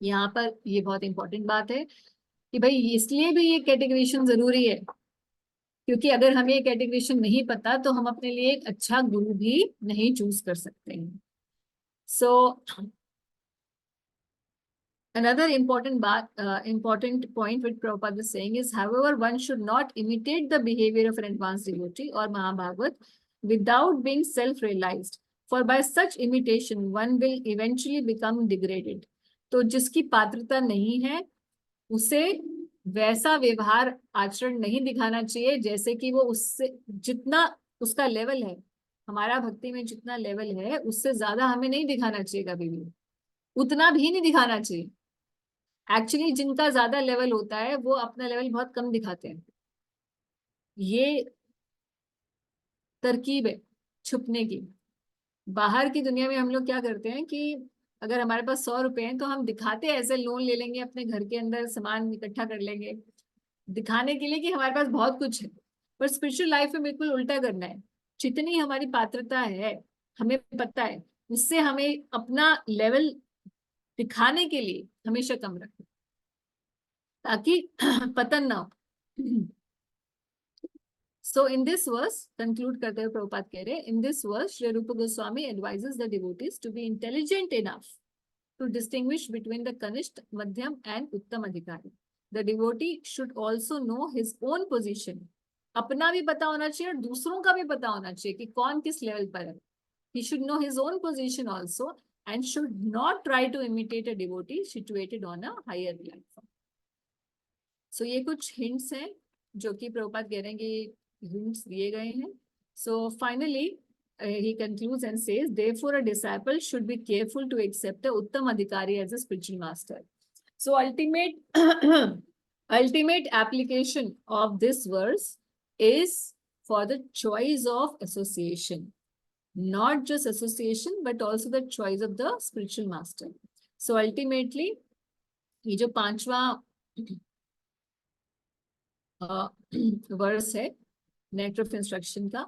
यहाँ पर ये बहुत इंपॉर्टेंट बात है कि भाई इसलिए भी ये कैटेगरीशन जरूरी है क्योंकि अगर हमें कैटेगराइजेशन नहीं पता तो हम अपने लिए एक अच्छा गुरु भी नहीं चूज कर सकते हैं. सो another important point which Prabhupada is saying is, however, one should not imitate the behavior of an advanced devotee or Mahabhagavat without being self-realized. For by such imitation, one will eventually become degraded. तो जिसकी पात्रता नहीं है उसे वैसा व्यवहार आचरण नहीं दिखाना चाहिए जैसे कि वो उससे जितना उसका लेवल है, हमारा भक्ति में जितना लेवल है उससे ज्यादा हमें नहीं दिखाना चाहिए, कभी भी उतना भी नहीं दिखाना चाहिए. एक्चुअली जिनका ज्यादा लेवल होता है वो अपना लेवल बहुत कम दिखाते हैं. ये तरकीब है छुपने की. बाहर की दुनिया में हम लोग क्या करते हैं कि अगर हमारे पास 100 रुपए हैं तो हम दिखाते हैं ऐसे, लोन ले लेंगे, अपने घर के अंदर सामान इकट्ठा कर लेंगे दिखाने के लिए कि हमारे पास बहुत कुछ है. पर स्पिरिचुअल लाइफ में बिल्कुल उल्टा करना है. जितनी हमारी पात्रता है हमें पता है, उससे हमें अपना लेवल दिखाने के लिए हमेशा कम रखें ताकि पतन ना हो. So in this verse, conclude करते हुए प्रभुपाद कह रहे हैं, in this verse, Sri Rupa Goswami advises the devotees to be intelligent enough to distinguish between the Kanishta, Madhyam and Uttam Adhikari. The devotee should also know his own position. अपना भी पता होना चाहिए और दूसरों का भी पता होना चाहिए कि कौन किस लेवल पर है. He should know his own position also and should not try to imitate a devotee situated on a higher platform. So ये कुछ hints हैं जो कि प्रभुपाद कह रहे हैं कि hints दिए गए हैं. So finally he concludes and says, therefore a disciple should be careful to accept the Uttam Adhikari as a spiritual master. So ultimate application of this verse is for the choice of association. Not just association but also the choice of the spiritual master. So ultimately ये जो 5वां वर्स है नेट ऑफ इंस्ट्रक्शन का,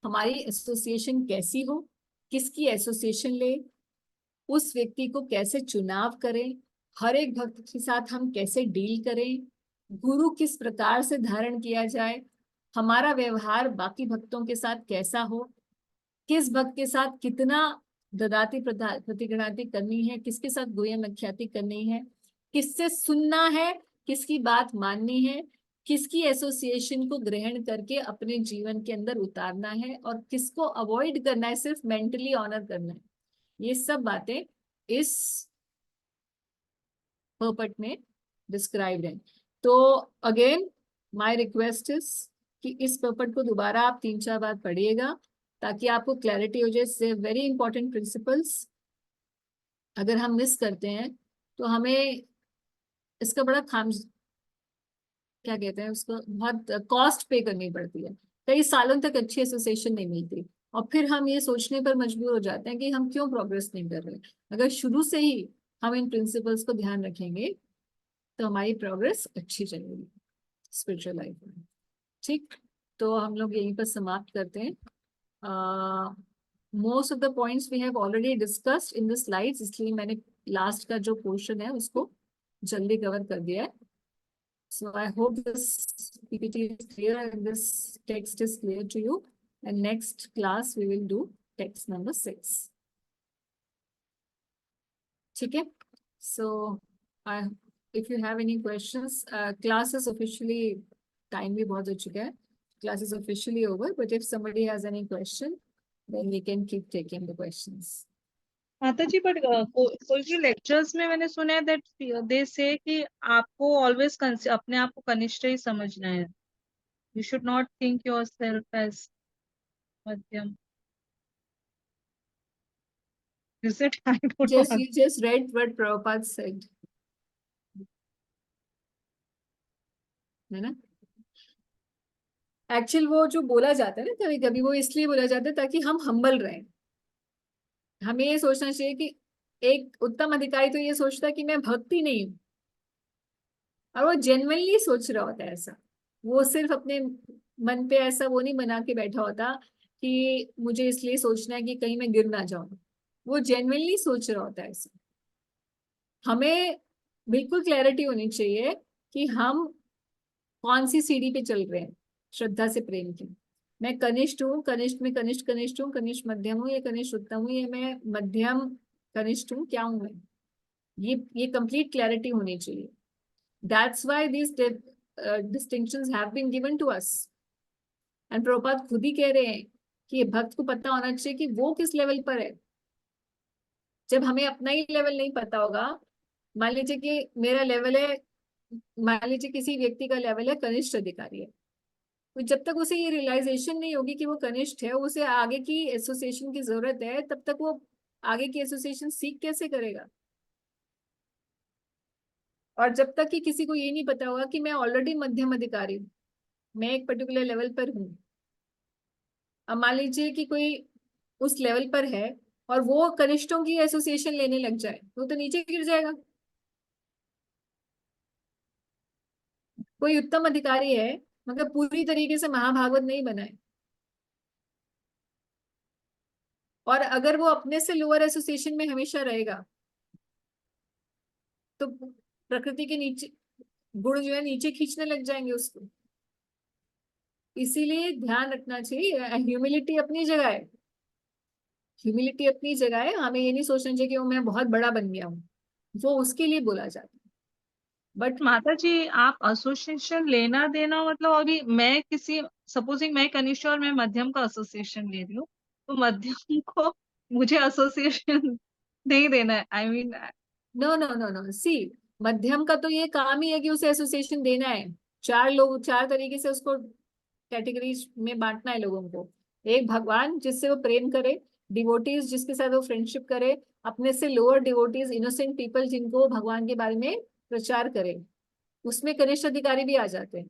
हमारी एसोसिएशन कैसी हो, किसकी एसोसिएशन ले, उस व्यक्ति को कैसे चुनाव करें, हर एक भक्त के साथ हम कैसे डील करें, गुरु किस प्रकार से धारण किया जाए, हमारा व्यवहार बाकी भक्तों के साथ कैसा हो, किस भक्त के साथ कितना ददाती प्रतिगणाती करनी है, किसके साथ गुह्यम अख्याति करनी है, किससे सुनना है, किसकी बात माननी है, किसकी एसोसिएशन को ग्रहण करके अपने जीवन के अंदर उतारना है और किसको अवॉइड करना है, सिर्फ मेंटली ऑनर करना है. ये सब बातें इस पर्पट में डिस्क्राइब्ड हैं. तो अगेन माय रिक्वेस्ट इज कि इस पर्पट को दोबारा आप 3-4 बार पढ़िएगा ताकि आपको क्लैरिटी हो जाए. से वेरी इंपॉर्टेंट प्रिंसिपल्स अगर हम मिस करते हैं तो हमें इसका बड़ा क्या कहते हैं उसको, बहुत कॉस्ट पे करनी पड़ती है. कई सालों तक अच्छी एसोसिएशन नहीं मिलती और फिर हम ये सोचने पर मजबूर हो जाते हैं कि हम क्यों प्रोग्रेस नहीं कर रहे. अगर शुरू से ही हम इन प्रिंसिपल्स को ध्यान रखेंगे तो हमारी प्रोग्रेस अच्छी चलेगी स्पिरिचुअल लाइफ में. ठीक, तो हम लोग यहीं पर समाप्त करते हैं. Most of the points we have already discussed in the slides, इसलिए मैंने लास्ट का जो पोर्शन है उसको जल्दी कवर कर दिया है. So I hope this PPT is clear and this text is clear to you. And next class we will do text number 6. Okay. So if you have any questions, class is officially time भी बहुत हो चुका है. Class is officially over. But if somebody has any question, then we can keep taking the questions. माता जी, बट कोई भी लेक्चर्स में मैंने सुना है दैट दे से कि आपको ऑलवेज अपने आप को कनिष्ठ ही समझना है. You should not think yourself as मध्यम. Is it? I don't know. You just read what Prabhupada said. है ना? एक्चुअल वो जो बोला जाता है ना कभी कभी, वो इसलिए बोला जाता है ताकि हम हम्बल रहें. हमें ये सोचना चाहिए कि एक उत्तम अधिकारी तो ये सोचता है कि मैं भक्ति नहीं हूं, और वो जेन्युइनली सोच रहा होता है ऐसा. वो सिर्फ अपने मन पे ऐसा वो नहीं बना के बैठा होता कि मुझे इसलिए सोचना है कि कहीं मैं गिर ना जाऊं. वो जेन्युइनली सोच रहा होता है ऐसा. हमें बिल्कुल क्लैरिटी होनी चाहिए कि हम कौन सी सीढ़ी पे चल रहे हैं. श्रद्धा से प्रेम की। मैं कनिष्ठ हूँ, कनिष्ठ में कनिष्ठ हूँ, कनिष्ठ मध्यम हूँ, या कनिष्ठ उत्तम हूँ, या मैं मध्यम कनिष्ठ हूँ, क्या हूँ मैं, ये कंप्लीट क्लैरिटी होनी चाहिए। That's why this distinctions have been given to us, and Prabhupada खुद ही कह रहे हैं कि भक्त को पता होना चाहिए कि वो किस लेवल पर है। जब हमें अपना ही लेवल नहीं पता होगा, मान लीजिए कि मेरा लेवल है, मान लीजिए किसी व्यक्ति का लेवल है कनिष्ठ अधिकारी है, तो जब तक उसे ये रियलाइजेशन नहीं होगी कि वो कनिष्ठ है, उसे आगे की एसोसिएशन की जरूरत है, तब तक वो आगे की एसोसिएशन सीख कैसे करेगा। और जब तक कि किसी को ये नहीं पता होगा कि मैं ऑलरेडी मध्यम अधिकारी हूँ, मैं एक पर्टिकुलर लेवल पर हूँ। अब मान लीजिए कि कोई उस लेवल पर है और वो कनिष्ठों की एसोसिएशन लेने लग जाए, तो नीचे गिर जाएगा। कोई उत्तम अधिकारी है मगर पूरी तरीके से महाभागवत नहीं बनाए, और अगर वो अपने से लोअर एसोसिएशन में हमेशा रहेगा, तो प्रकृति के नीचे गुण जो है नीचे खींचने लग जाएंगे उसको। इसीलिए ध्यान रखना चाहिए, ह्यूमिलिटी अपनी जगह है, ह्यूमिलिटी अपनी जगह है। हमें ये नहीं सोचना चाहिए कि वो मैं बहुत बड़ा बन गया हूँ, वो उसके लिए बोला जाता है। बट माता जी, आप एसोसिएशन लेना देना मतलब, अभी मैं किसी, सपोजिंग मैं कनिष्ठ और मैं मध्यम का एसोसिएशन ले रही हूँ, तो मध्यम को मुझे एसोसिएशन नहीं देना है। I mean, no no no no, see मध्यम का तो ये काम ही है कि उसे एसोसिएशन देना है। चार लोग, चार तरीके से उसको कैटेगरीज में बांटना है लोगों को। एक भगवान जिससे वो प्रेम करे, डिवोटीज जिसके साथ वो फ्रेंडशिप करे, अपने से लोअर डिवोटीज, इनोसेंट पीपल जिनको वो भगवान के बारे में प्रचार करे, उसमें कनिष्ठ अधिकारी भी आ जाते हैं,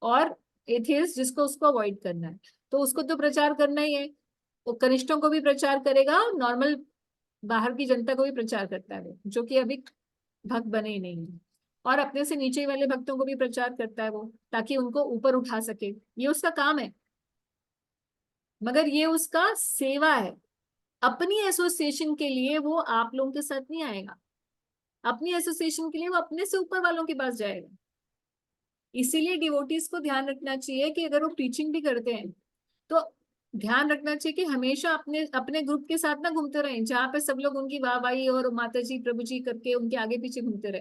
और एथियस्ट जिसको उसको अवॉइड करना है, तो उसको तो प्रचार करना ही है। वो कनिष्ठों को भी प्रचार करेगा, नॉर्मल बाहर की जनता को भी प्रचार करता है वो, जो कि अभी भक्त बने ही नहीं है, और अपने से नीचे वाले भक्तों को भी प्रचार करता है वो, ताकि उनको ऊपर उठा सके। ये उसका काम है, मगर ये उसका सेवा है। अपनी एसोसिएशन के लिए वो आप लोगों के साथ नहीं आएगा, अपनी एसोसिएशन के लिए वो अपने से ऊपर वालों के पास जाएगा। इसीलिए डिवोटीज को ध्यान रखना चाहिए कि अगर वो टीचिंग भी करते हैं, तो ध्यान रखना चाहिए कि हमेशा अपने अपने ग्रुप के साथ ना घूमते रहें, जहाँ पे सब लोग उनकी वाहवाही और माता जी प्रभु जी करके उनके आगे पीछे घूमते रहे।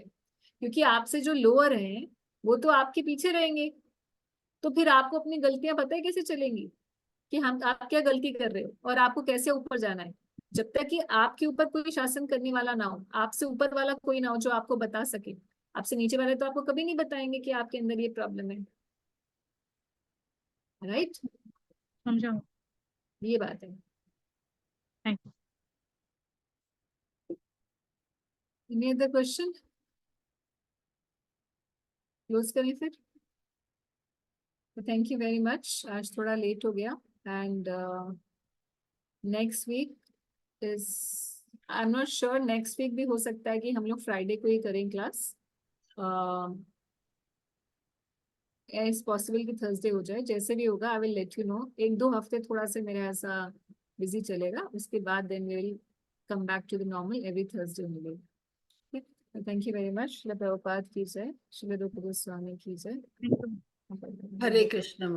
क्योंकि आपसे जो लोअर हैं वो तो आपके पीछे रहेंगे, तो फिर आपको अपनी गलतियां पता है कैसे चलेंगी कि हम आप क्या गलती कर रहे हो और आपको कैसे ऊपर जाना है। जब तक कि आपके ऊपर कोई शासन करने वाला ना हो, आपसे ऊपर वाला कोई ना हो जो आपको बता सके, आपसे नीचे वाले तो आपको कभी नहीं बताएंगे कि आपके अंदर ये प्रॉब्लम है। राइट, समझा। ये बात है। Thank you. Any other question? Close करें फिर। थैंक यू वेरी मच, आज थोड़ा लेट हो गया, and next week is, I am not sure, next week भी हो सकता है कि हम लोग फ्राइडे को ही करें क्लास, इट्स पॉसिबल कि थर्सडे हो जाए, जैसे भी होगा I will let you know. एक दो हफ्ते थोड़ा सा मेरा ऐसा बिजी चलेगा, उसके बाद then we will come back to the normal every Thursday only. ठीक, thank you very much. Srila Prabhupada की जय, श्रील रूप गोस्वामी की जय। हरे कृष्ण।